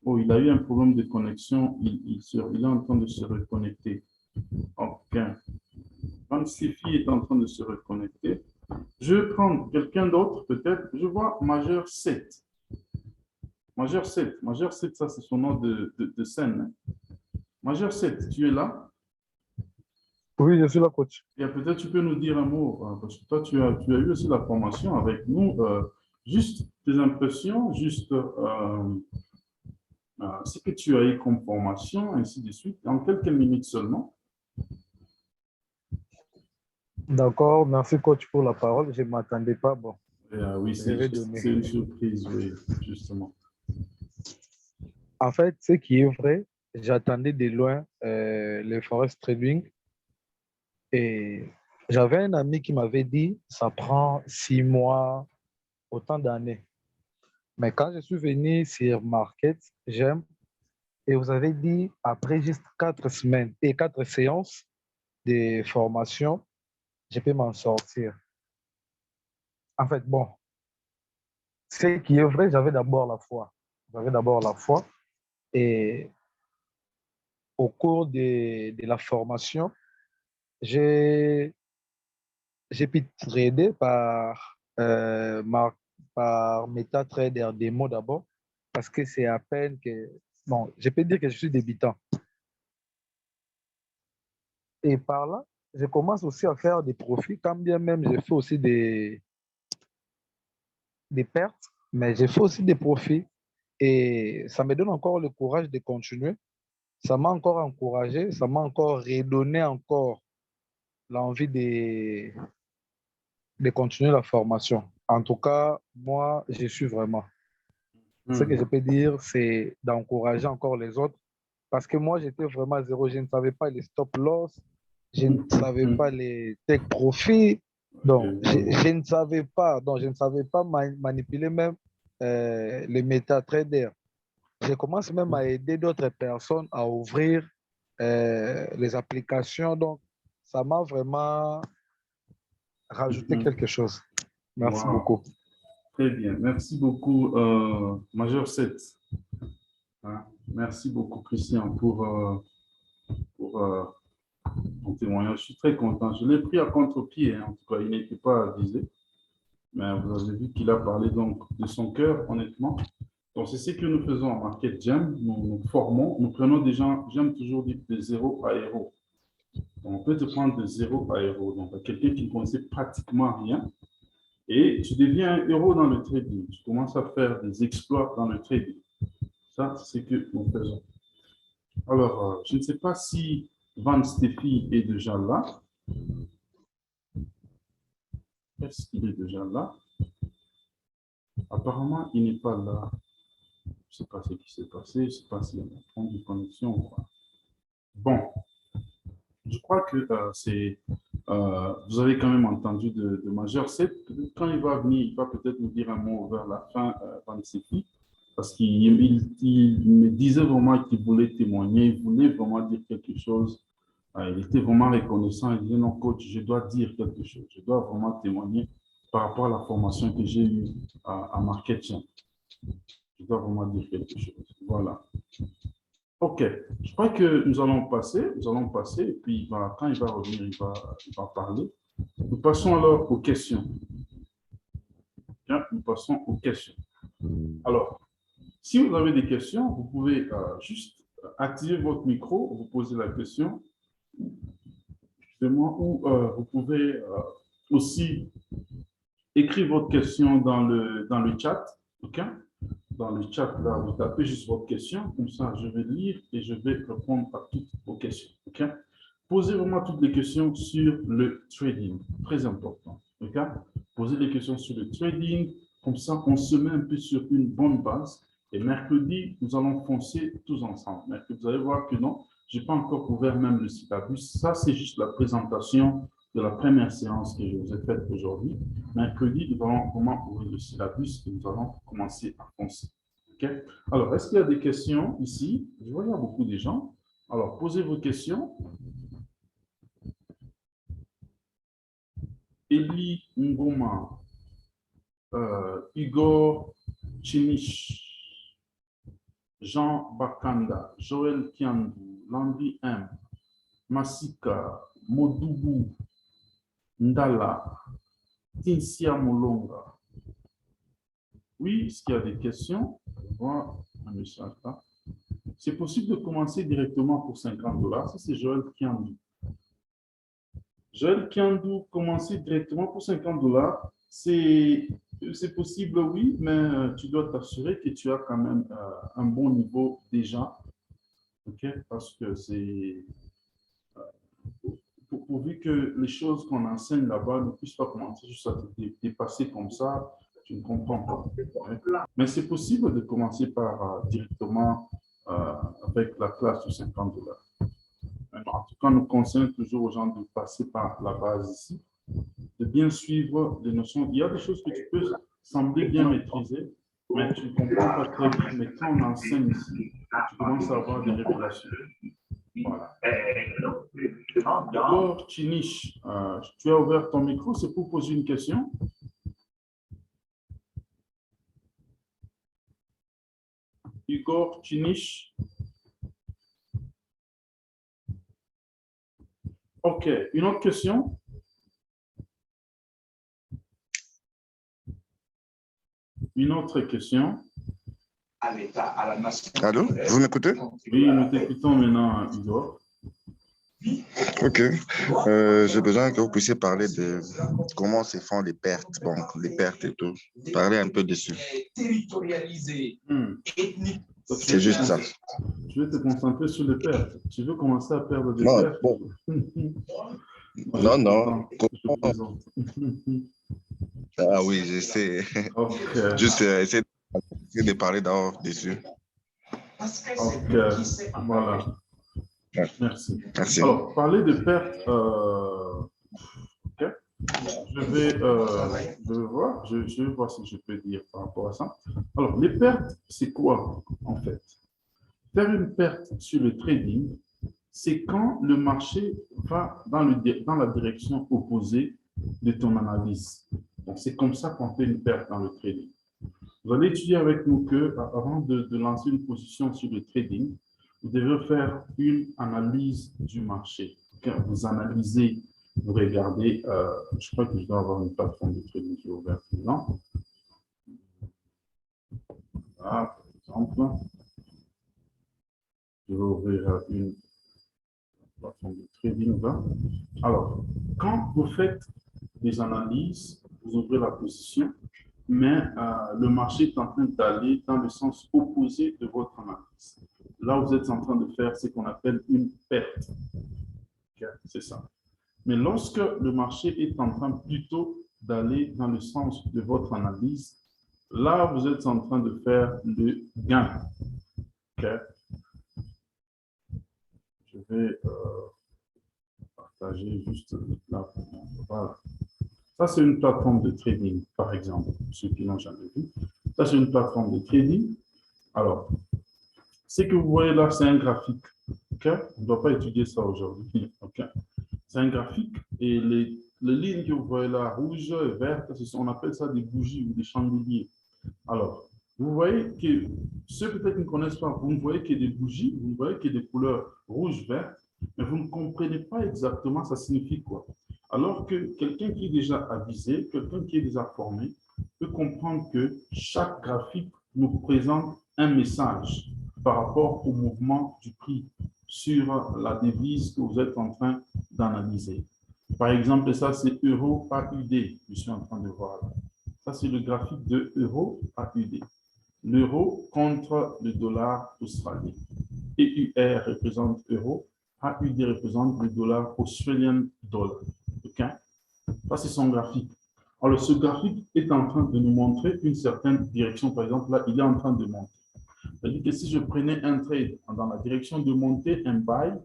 Oh, il a eu un problème de connexion. Il est en train de se reconnecter. OK. Van Steffi est en train de se reconnecter. Je vais prendre quelqu'un d'autre, peut-être. Je vois Majeur 7. Majeur 7. Majeur 7, ça, c'est son nom de scène. Majeur 7, tu es là? Oui, je suis là, coach. Et peut-être tu peux nous dire un mot, parce que toi, tu as eu aussi la formation avec nous. Juste tes impressions, juste ce que tu as eu comme formation, ainsi de suite, en quelques minutes seulement. D'accord, merci, coach, pour la parole. Je ne m'attendais pas. Bon, Oui, je vais c'est une donner. surprise, oui, justement. En fait, ce qui est vrai, j'attendais de loin le forest trading et j'avais un ami qui m'avait dit ça prend 6 mois, autant d'années. Mais quand je suis venu sur Market, j'aime, et vous avez dit après juste 4 semaines et 4 séances de formation, je peux m'en sortir. En fait, bon, ce qui est vrai, j'avais d'abord la foi. J'avais d'abord la foi. Et au cours de la formation, j'ai pu trader par MetaTrader démo d'abord, parce que c'est à peine que... Bon, je peux dire que je suis débutant. Et par là, je commence aussi à faire des profits, quand bien même j'ai fait aussi des pertes, mais j'ai fait aussi des profits. Et ça me donne encore le courage de continuer. Ça m'a encore encouragé, ça m'a encore redonné encore l'envie de continuer la formation. En tout cas, moi, je suis vraiment. Ce que je peux dire, c'est d'encourager encore les autres. Parce que moi, j'étais vraiment à zéro. Je ne savais pas les stop loss. Je ne savais pas les take profit. Donc, je ne savais pas. Donc, je ne savais pas manipuler même les MetaTrader. Je commence même à aider d'autres personnes à ouvrir les applications. Donc, ça m'a vraiment rajouté quelque chose. Merci Wow. beaucoup. Très bien. Merci beaucoup, Major 7. Hein? Merci beaucoup, Christian, pour ton témoignage. Je suis très content. Je l'ai pris à contre-pied. Hein. En tout cas, il n'était pas avisé. Mais vous avez vu qu'il a parlé donc de son cœur, honnêtement. Donc, c'est ce que nous faisons en Market Jam. Nous formons, nous prenons des gens, j'aime toujours dire, de zéro à héros. Donc, on peut te prendre de zéro à héros. Donc, quelqu'un qui ne connaissait pratiquement rien. Et tu deviens un héros dans le trading. Tu commences à faire des exploits dans le trading. Ça, c'est ce que nous faisons. Alors, je ne sais pas si Van Steffi est déjà là. Est-ce qu'il est déjà là? Apparemment, il n'est pas là. Je ne sais pas ce qui s'est passé. Je ne sais pas s'il y a un problème de connexion ou pas. Bon, je crois que vous avez quand même entendu de Major 7. Quand il va venir, il va peut-être nous dire un mot vers la fin, Van Steffi, parce qu'il me disait vraiment qu'il voulait témoigner, il voulait vraiment dire quelque chose. Il était vraiment reconnaissant. Il disait, non, coach, je dois dire quelque chose. Je dois vraiment témoigner par rapport à la formation que j'ai eue à Marketing. Je dois vraiment dire quelque chose. Voilà. OK. Je crois que nous allons passer, et puis quand il va revenir, il va parler. Nous passons alors aux questions. Bien, nous passons aux questions. Alors, si vous avez des questions, vous pouvez juste activer votre micro, vous poser la question, justement, ou vous pouvez aussi écrire votre question dans le chat. OK? Dans le chat, là, vous tapez juste votre question, comme ça, je vais lire et je vais répondre à toutes vos questions. OK? Posez vraiment toutes les questions sur le trading, très important. OK? Posez les questions sur le trading, comme ça, on se met un peu sur une bonne base. Et mercredi, nous allons foncer tous ensemble. Mercredi, vous allez voir que non, Je n'ai pas encore ouvert même le syllabus. Ça, c'est juste la présentation de la première séance que je vous ai faite aujourd'hui. Mercredi, nous allons comment ouvrir le syllabus et nous allons commencer à foncer. Okay? Alors, est-ce qu'il y a des questions ici? Je vois qu'il y a beaucoup de gens. Alors, posez vos questions. Eli Ngoma, Igor Chinich, Jean Bakanda, Joël Kiandou, Landry M, Masika, Modubu, Ndala, Tinsia Molonga. Oui, est-ce qu'il y a des questions? Je vois un message là. C'est possible de commencer directement pour 50 $. Ça, c'est Joël Kiandou. Joël Kiandou, commencer directement pour 50 $. C'est possible, oui, mais tu dois t'assurer que tu as quand même un bon niveau déjà. OK? Parce que c'est pourvu que les choses qu'on enseigne là-bas ne puissent pas commencer juste à te dépasser comme ça, tu ne comprends pas. Ouais. Mais c'est possible de commencer par directement avec la classe de 50 $. En tout cas, nous conseillons toujours aux gens de passer par la base ici, de bien suivre les notions. Il y a des choses que tu peux sembler bien maîtriser, mais tu ne comprends pas très vite. Mais quand on enseigne ici, tu commences à avoir des révélations. Voilà. D'abord, Chinish, tu as ouvert ton micro, c'est pour poser une question. Igor Chinish. OK. Une autre question? Une autre question? Allô, vous m'écoutez? Oui, nous t'écoutons maintenant, Igor. Ok. J'ai besoin que vous puissiez parler de comment se font les pertes, bon, les pertes et tout. Parlez un peu dessus. C'est juste ça. Je vais te concentrer sur les pertes. Tu veux commencer à perdre des Non, pertes? bon. Moi, Non. je plaisante. Ah oui, j'essaie. Okay. Juste essayer de parler d'abord dessus. OK. Voilà. Ouais. Merci. Merci. Alors, parler de pertes, OK. Je vais voir ce que je peux dire par rapport à ça. Alors, les pertes, c'est quoi en fait? Faire une perte sur le trading, c'est quand le marché va dans la direction opposée de ton analyse. Donc, c'est comme ça qu'on fait une perte dans le trading. Vous allez étudier avec nous que avant de lancer une position sur le trading, vous devez faire une analyse du marché. Vous analysez, vous regardez, je crois que je dois avoir une plateforme de trading qui est ouverte maintenant. Voilà, par exemple. Je vais ouvrir une plateforme de trading là. Alors, quand vous faites des analyses, vous ouvrez la position, mais le marché est en train d'aller dans le sens opposé de votre analyse. Là, vous êtes en train de faire ce qu'on appelle une perte. Okay, c'est ça. Mais lorsque le marché est en train plutôt d'aller dans le sens de votre analyse, là, vous êtes en train de faire le gain. Okay. Je vais partager juste là. Voilà. Ça, c'est une plateforme de trading, par exemple, ceux qui n'ont jamais vu. Ça, c'est une plateforme de trading. Alors, ce que vous voyez là, c'est un graphique. Okay? On ne doit pas étudier ça aujourd'hui. Okay? C'est un graphique et les lignes que vous voyez là, rouge et verte, on appelle ça des bougies ou des chandeliers. Alors, vous voyez que ceux peut-être qui ne connaissent pas, vous ne voyez que des bougies, vous ne voyez que des couleurs rouge, vert, mais vous ne comprenez pas exactement ça signifie quoi. Alors que quelqu'un qui est déjà avisé, quelqu'un qui est déjà formé, peut comprendre que chaque graphique nous présente un message par rapport au mouvement du prix sur la devise que vous êtes en train d'analyser. Par exemple, ça c'est euro AUD, je suis en train de voir là. Ça c'est le graphique de euro AUD. L'euro contre le dollar australien. EUR représente euro, AUD représente le dollar australien dollar. Okay? Ça, c'est son graphique. Alors, ce graphique est en train de nous montrer une certaine direction. Par exemple, là, il est en train de monter. C'est-à-dire que si je prenais un trade dans la direction de monter un buy,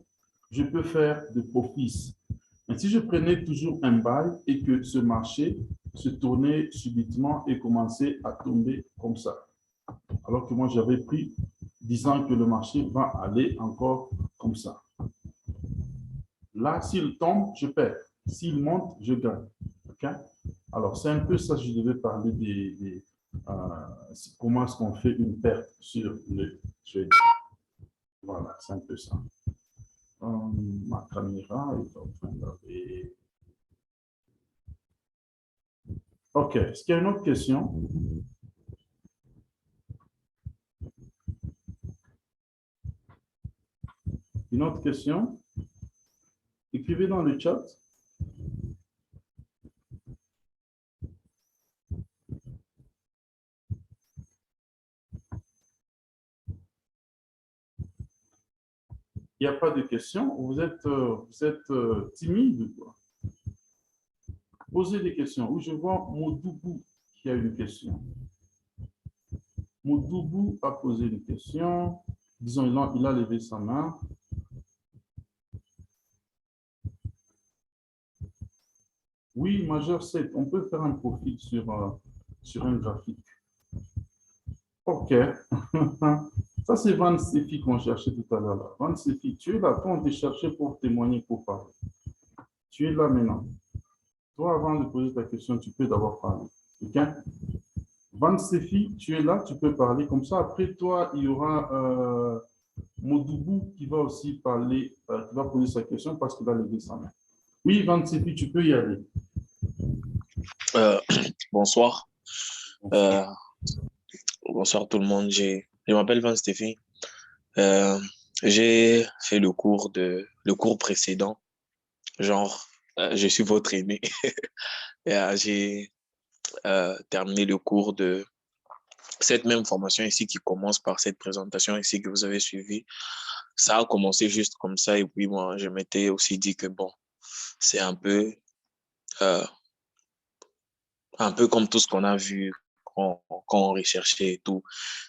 je peux faire de profits. Mais si je prenais toujours un buy et que ce marché se tournait subitement et commençait à tomber comme ça, alors que moi j'avais pris disant que le marché va aller encore comme ça. Là, s'il tombe, je perds. S'il monte, je gagne. Okay? Alors, c'est un peu ça que je devais parler comment est-ce qu'on fait une perte sur le trading. Voilà, c'est un peu ça. Ma caméra est en train d'aller. OK. Est-ce qu'il y a une autre question? Une autre question? Écrivez dans le chat. Il n'y a pas de questions? Vous êtes timide ou quoi? Posez des questions. Où je vois Modoubou qui a une question. Modoubou a posé une question. Disons, il a levé sa main. Oui, majeur 7, on peut faire un profil sur un graphique. OK. Ça, c'est Van Sefi qu'on cherchait tout à l'heure. Van Sefi, tu es là. Toi, on te cherchait pour témoigner, pour parler. Tu es là maintenant. Toi, avant de poser ta question, tu peux d'abord parler. OK? Van Sefi, tu es là, tu peux parler. Comme ça, après toi, il y aura Modoubou qui va aussi parler, qui va poser sa question parce qu'il a levé sa main. Oui, Van Sefi, tu peux y aller. Bonsoir. Bonsoir tout le monde. Je m'appelle Van Stéphane. J'ai fait le cours précédent. Genre, je suis votre aîné. Et, j'ai terminé le cours de cette même formation ici qui commence par cette présentation ici que vous avez suivie. Ça a commencé juste comme ça. Et puis moi, je m'étais aussi dit que bon, c'est euh, un peu comme tout ce qu'on a vu quand on recherchait et tout.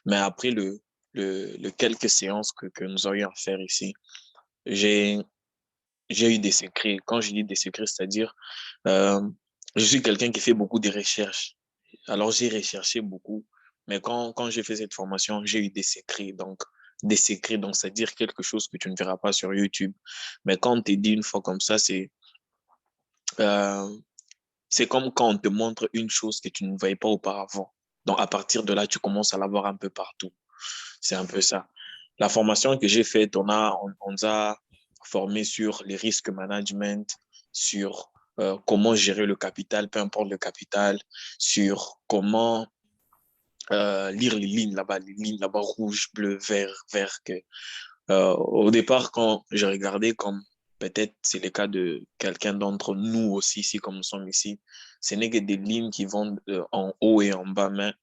Mais après le quelques séances que nous aurions à faire ici, j'ai eu des secrets. Quand je dis des secrets, c'est-à-dire, euh, je suis quelqu'un qui fait beaucoup de recherches. Alors, j'ai recherché beaucoup. Mais quand j'ai fait cette formation, j'ai eu des secrets. Donc, c'est-à-dire quelque chose que tu ne verras pas sur YouTube. Mais quand on te dit une fois comme ça, euh, c'est comme quand on te montre une chose que tu ne voyais pas auparavant. Donc, à partir de là, tu commences à la voir un peu partout. C'est un peu ça. La formation que j'ai faite, on nous a formé sur les risques management, sur comment gérer le capital, peu importe le capital, sur comment lire les lignes là-bas, rouge, bleu, vert. Au départ, quand j'ai regardé, comme peut-être c'est le cas de quelqu'un d'entre nous aussi, ici, comme nous sommes ici, ce n'est que des lignes qui vont en haut et en bas, mais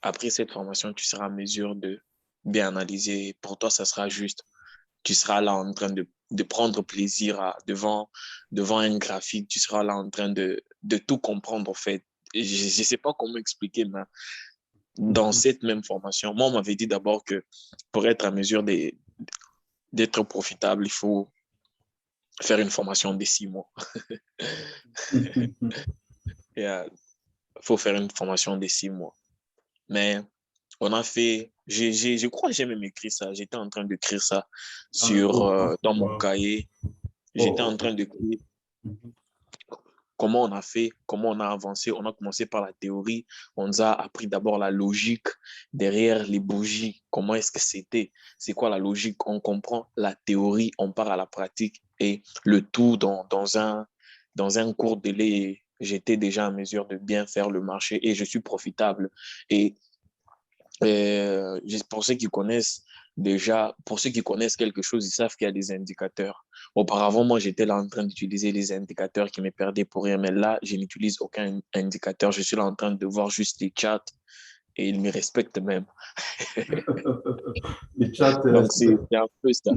après cette formation, tu seras en mesure de bien analyser. Pour toi, ça sera juste. Tu seras là en train de prendre plaisir devant un graphique. Tu seras là en train de tout comprendre, en fait. Je ne sais pas comment expliquer, mais dans cette même formation, moi, on m'avait dit d'abord que pour être en mesure d'être profitable, il faut faire une formation de 6 mois. Il faut faire une formation de 6 mois. Mais on a fait, je crois que j'ai même écrit ça. J'étais en train d'écrire ça dans mon cahier. J'étais en train d'écrire comment on a fait, comment on a avancé. On a commencé par la théorie. On nous a appris d'abord la logique derrière les bougies. Comment est-ce que c'était? C'est quoi la logique? On comprend la théorie, on part à la pratique et le tout dans un court délai. J'étais déjà en mesure de bien faire le marché et je suis profitable. Et pour ceux qui connaissent quelque chose, ils savent qu'il y a des indicateurs. Auparavant, moi, j'étais là en train d'utiliser les indicateurs qui me perdaient pour rien, mais là, je n'utilise aucun indicateur. Je suis là en train de voir juste les chats et ils me respectent même. Les chats. Donc, c'est un peu ça.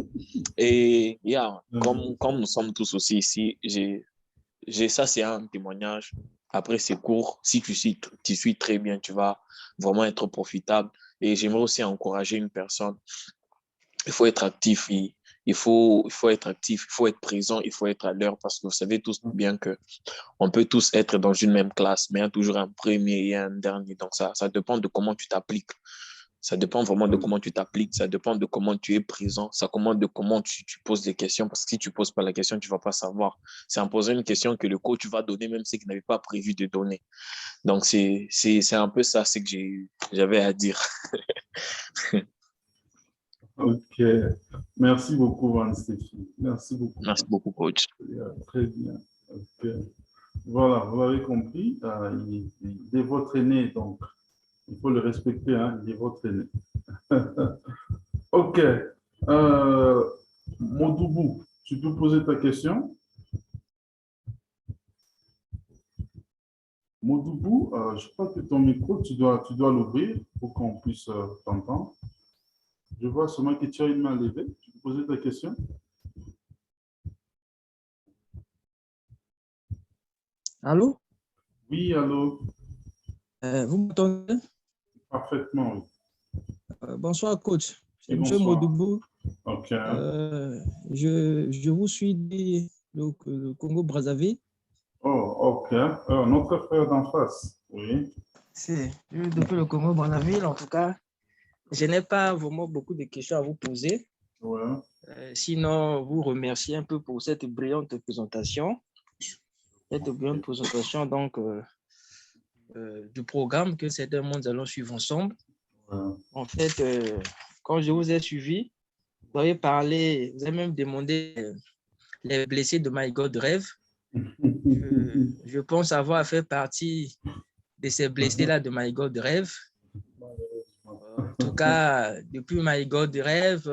Et comme nous sommes tous aussi ici, ça, c'est un témoignage. Après ces cours, si tu suis très bien, tu vas vraiment être profitable. Et j'aimerais aussi encourager une personne. Il faut être actif, il faut être actif, il faut être présent, il faut être à l'heure parce que vous savez tous bien que on peut tous être dans une même classe, mais il y a toujours un premier et un dernier. Donc, ça dépend de comment tu t'appliques. Ça dépend vraiment de comment tu t'appliques, ça dépend de comment tu es présent, ça dépend de comment tu poses des questions, parce que si tu ne poses pas la question, tu ne vas pas savoir. C'est en posant une question que le coach va donner, même si qu'il n'avait pas prévu de donner. Donc, c'est un peu ça, c'est que j'avais à dire. Ok. Merci beaucoup, Van-Stéphie. Merci beaucoup. Merci beaucoup, coach. Très bien. Ok. Voilà, vous l'avez compris. Il est votre aîné, donc il faut le respecter. Hein, il est votre aîné. Ok. Modoubou, tu peux poser ta question? Modoubou, je crois que ton micro, tu dois l'ouvrir pour qu'on puisse t'entendre. Je vois seulement que tu as une main levée. Tu peux poser ta question? Allô? Oui, allô? Vous m'entendez? Parfaitement, oui. Bonsoir, coach. C'est Et M. bonsoir. Modoubou. Ok. Je vous suis le Congo-Brazzaville. Oh, ok. Notre frère d'en face. Oui. C'est depuis le Congo-Brazzaville. En tout cas, je n'ai pas vraiment beaucoup de questions à vous poser. Ouais. Sinon, vous remercier un peu pour cette brillante présentation. Donc, du programme que certainement nous allons suivre ensemble. Ouais. En fait, quand je vous ai suivi, vous avez parlé, vous avez même demandé les blessés de My God Rêve. Je pense avoir fait partie de ces blessés-là de My God Rêve. En tout cas, depuis My God Rêve,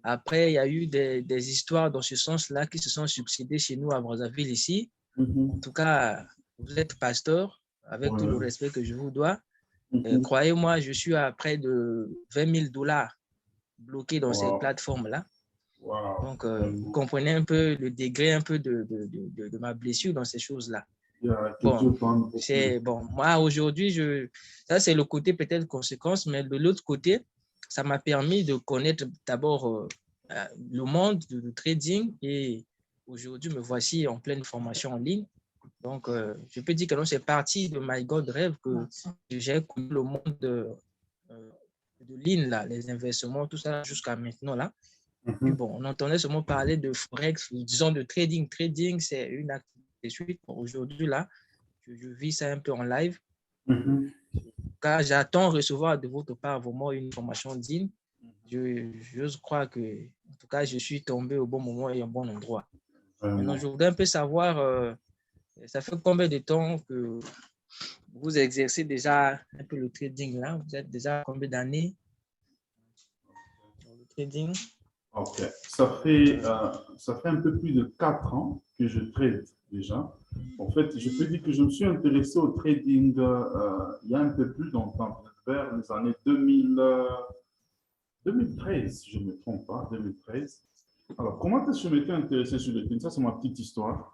après, il y a eu des histoires dans ce sens-là qui se sont succédées chez nous à Brazzaville ici. En tout cas, vous êtes pasteur, avec tout le respect que je vous dois. Croyez-moi, je suis à près de $20,000 bloqués dans cette plateforme-là. Wow. Donc, vous comprenez un peu le degré un peu de ma blessure dans ces choses-là. Bon, moi, aujourd'hui, ça, c'est le côté peut-être conséquence, mais de l'autre côté, ça m'a permis de connaître d'abord le monde du trading et aujourd'hui, me voici en pleine formation en ligne. Donc, je peux dire que c'est parti de My God Rêve que j'ai connu le monde de ligne, là, les investissements, tout ça jusqu'à maintenant, là. Puis bon, on entendait seulement parler de Forex, disons de trading. Trading, c'est une activité suite. Aujourd'hui, là, je vis ça un peu en live. Car j'attends recevoir de votre part vraiment une formation digne. Je crois que, en tout cas, je suis tombé au bon moment et au bon endroit. Maintenant, je voudrais un peu savoir, ça fait combien de temps que vous exercez déjà un peu le trading là? Vous êtes déjà combien d'années dans le trading? Ok, ça fait un peu plus de 4 ans que je trade déjà. En fait, je peux dire que je me suis intéressé au trading il y a un peu plus longtemps, vers les années 2013, si je ne me trompe pas, 2013. Alors, comment est-ce que je m'étais intéressé sur le trading? Ça, c'est ma petite histoire.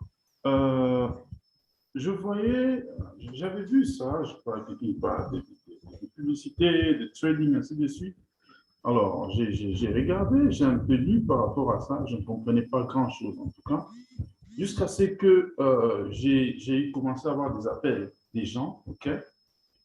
Je voyais, j'avais vu ça, je crois, des publicités, de trading, ainsi de suite. Alors, j'ai regardé, j'ai un peu lu par rapport à ça, je ne comprenais pas grand-chose en tout cas, jusqu'à ce que j'ai commencé à avoir des appels des gens, ok?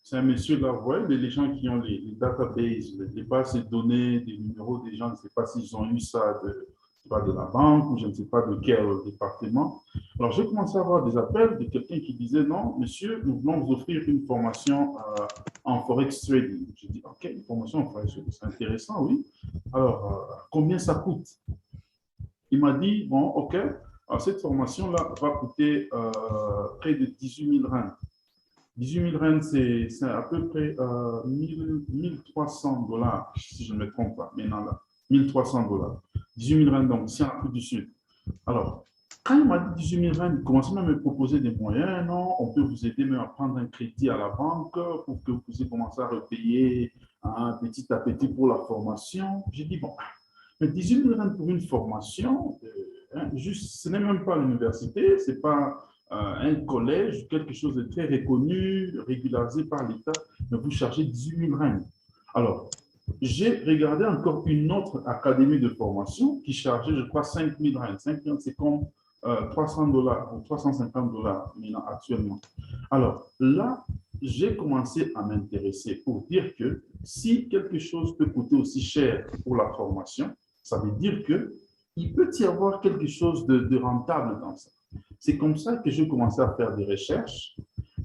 C'est un monsieur là, vous voyez, les gens qui ont les databases, les bases de données, des numéros des gens, je ne sais pas s'ils ont eu ça de la banque ou je ne sais pas de quel département. Alors, j'ai commencé à avoir des appels de quelqu'un qui disait, non, monsieur, nous voulons vous offrir une formation en Forex Trading. J'ai dit, OK, une formation en Forex Trading, c'est intéressant, oui. Alors, combien ça coûte? Il m'a dit, bon, OK, alors cette formation-là va coûter près de 18 000 rands. 18 000 rands, c'est à peu près 1300 dollars, si je ne me trompe pas, maintenant là, 1300 dollars. 18 000 rands, donc c'est en Afrique du Sud. Alors, quand il m'a dit 18 000 rands, il commençait même à me proposer des moyens. Non, on peut vous aider même à prendre un crédit à la banque pour que vous puissiez commencer à repayer petit à petit pour la formation. J'ai dit, bon, mais 18 000 rands pour une formation, juste, ce n'est même pas l'université, ce n'est pas un collège, quelque chose de très reconnu, régularisé par l'État, mais vous chargez 18 000 rands. Alors, j'ai regardé encore une autre académie de formation qui chargeait, je crois, 5 000 rand. 5 000, c'est comme $300 ou $350 maintenant actuellement. Alors là, j'ai commencé à m'intéresser pour dire que si quelque chose peut coûter aussi cher pour la formation, ça veut dire qu'il peut y avoir quelque chose de rentable dans ça. C'est comme ça que j'ai commencé à faire des recherches.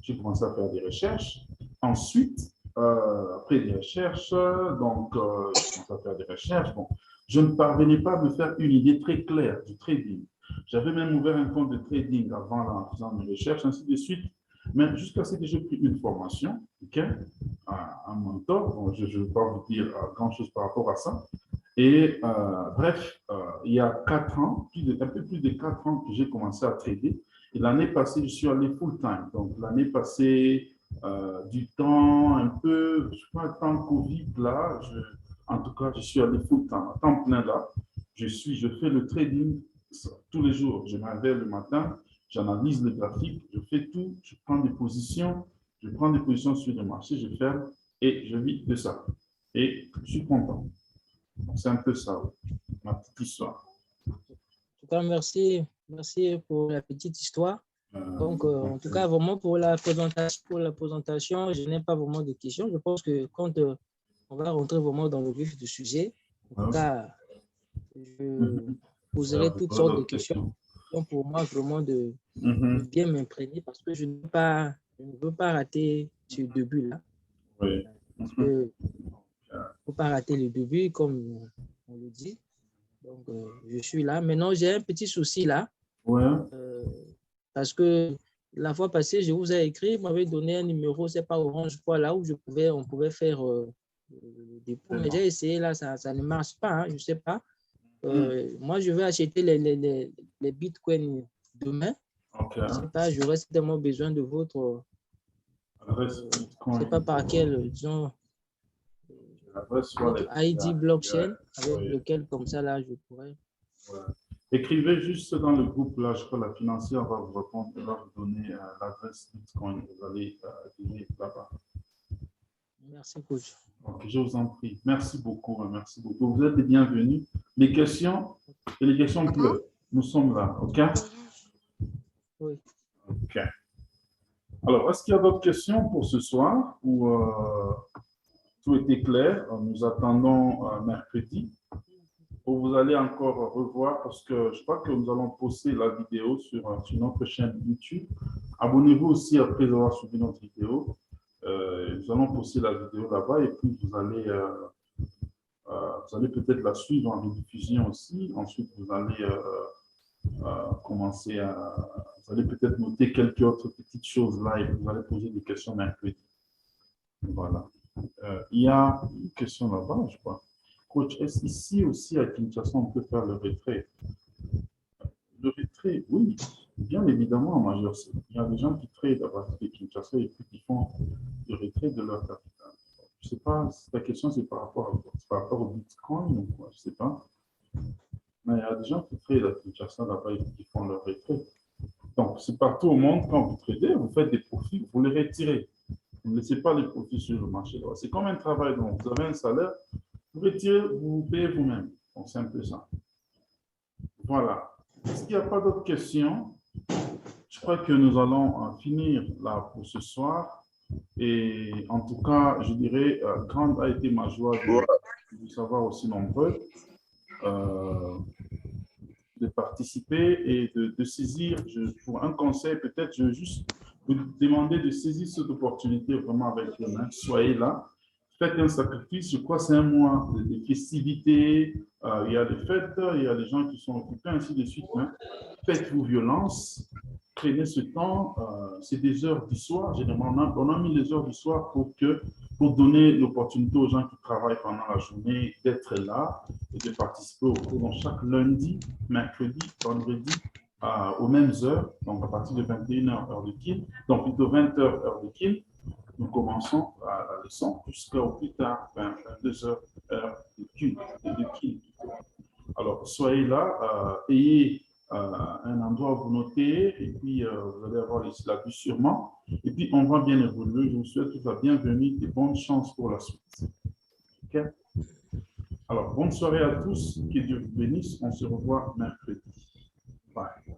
J'ai commencé à faire des recherches. Ensuite, après des recherches, donc je commençais à faire des recherches. Bon, je ne parvenais pas à me faire une idée très claire du trading. J'avais même ouvert un compte de trading avant là, en faisant mes recherches, ainsi de suite. Mais jusqu'à ce que j'ai pris une formation, okay, un mentor, bon, je ne vais pas vous dire grand-chose par rapport à ça. Et bref, il y a 4 ans, un peu plus de 4 ans que j'ai commencé à trader. Et l'année passée, je suis allé full-time. Donc l'année passée, du temps un peu, je sais pas, temps Covid là, en tout cas, je suis allé full-time, à temps plein là. Je fais le trading tous les jours. Je me réveille le matin, j'analyse le graphique, je fais tout, je prends des positions sur le marché, je ferme et je vis de ça. Et je suis content. C'est un peu ça, ma petite histoire. En tout cas, merci pour la petite histoire. Donc, en tout cas, vraiment pour la présentation, je n'ai pas vraiment de questions. Je pense que quand on va rentrer vraiment dans le vif du sujet, en tout cas, je poserai toutes sortes de questions. Donc, pour moi, vraiment de bien m'imprégner parce que je ne veux pas rater ce début-là. Oui. Parce que il ne faut pas rater le début, comme on le dit. Donc, je suis là. Maintenant, j'ai un petit souci là. Ouais. Parce que la fois passée, je vous ai écrit, vous m'avez donné un numéro, c'est pas Orange, quoi, là où on pouvait faire le dépôt. Mais j'ai essayé là, ça ne marche pas, hein, je ne sais pas. Moi, je vais acheter les bitcoins demain. Okay. Je ne sais pas, j'aurais certainement besoin de votre. Je ne sais pas par quel, disons, votre ID blockchain avec lequel, comme ça, là, je pourrais. Ouais. Écrivez juste dans le groupe, là, je crois la financière va vous répondre, elle va vous donner l'adresse Bitcoin, vous allez donner là-bas. Merci, coach. Okay, je vous en prie. Merci beaucoup, merci beaucoup. Vous êtes les bienvenus. Les questions pleuvent. Nous sommes là, OK? Oui. OK. Alors, est-ce qu'il y a d'autres questions pour ce soir ou tout était clair? Nous attendons mercredi. Vous allez encore revoir parce que je crois que nous allons poster la vidéo sur notre chaîne YouTube. Abonnez-vous aussi après avoir suivi notre vidéo. Nous allons poster la vidéo là-bas et puis vous allez peut-être la suivre en rediffusion aussi. Ensuite, vous allez vous allez peut-être noter quelques autres petites choses là et vous allez poser des questions mercredi. Voilà. Il y a une question là-bas, je crois. Coach, est-ce qu'ici aussi à Kinshasa, on peut faire le retrait? Le retrait, oui, bien évidemment, Major. Il y a des gens qui tradent à partir de Kinshasa et puis qui font le retrait de leur capital. Je ne sais pas si ta question c'est par rapport au Bitcoin ou quoi, je ne sais pas. Mais il y a des gens qui tradent à Kinshasa là-bas et qui font leur retrait. Donc, c'est partout au monde, quand vous tradez, vous faites des profits, vous les retirez. Vous ne laissez pas les profits sur le marché. C'est comme un travail, donc vous avez un salaire, vous retirez, vous payez vous-même. Donc, c'est un peu ça. Voilà. Est-ce qu'il n'y a pas d'autres questions? Je crois que nous allons finir là pour ce soir. Et en tout cas, je dirais, grande a été ma joie de savoir aussi nombreux, de participer et de saisir. Pour un conseil, peut-être, je veux juste vous demander de saisir cette opportunité vraiment avec les mains. Soyez là. Faites un sacrifice, je crois que c'est un mois de festivités, il y a des fêtes, il y a des gens qui sont occupés, ainsi de suite. Hein. Faites-vous violence, prenez ce temps, c'est des heures du soir, généralement on a mis les heures du soir pour donner l'opportunité aux gens qui travaillent pendant la journée d'être là et de participer au cours. Donc chaque lundi, mercredi, vendredi, aux mêmes heures, donc à partir de 21h heure de Kin, donc plutôt 20h heure de Kin, nous commençons la leçon jusqu'au plus tard 22h heure de Kin. Alors soyez là, ayez un endroit où vous notez et puis vous allez avoir les syllabus sûrement. Et puis on va bien évoluer. Je vous souhaite toute la bienvenue et bonne chance pour la suite. OK? Alors, bonne soirée à tous. Que Dieu vous bénisse. On se revoit mercredi. Bye.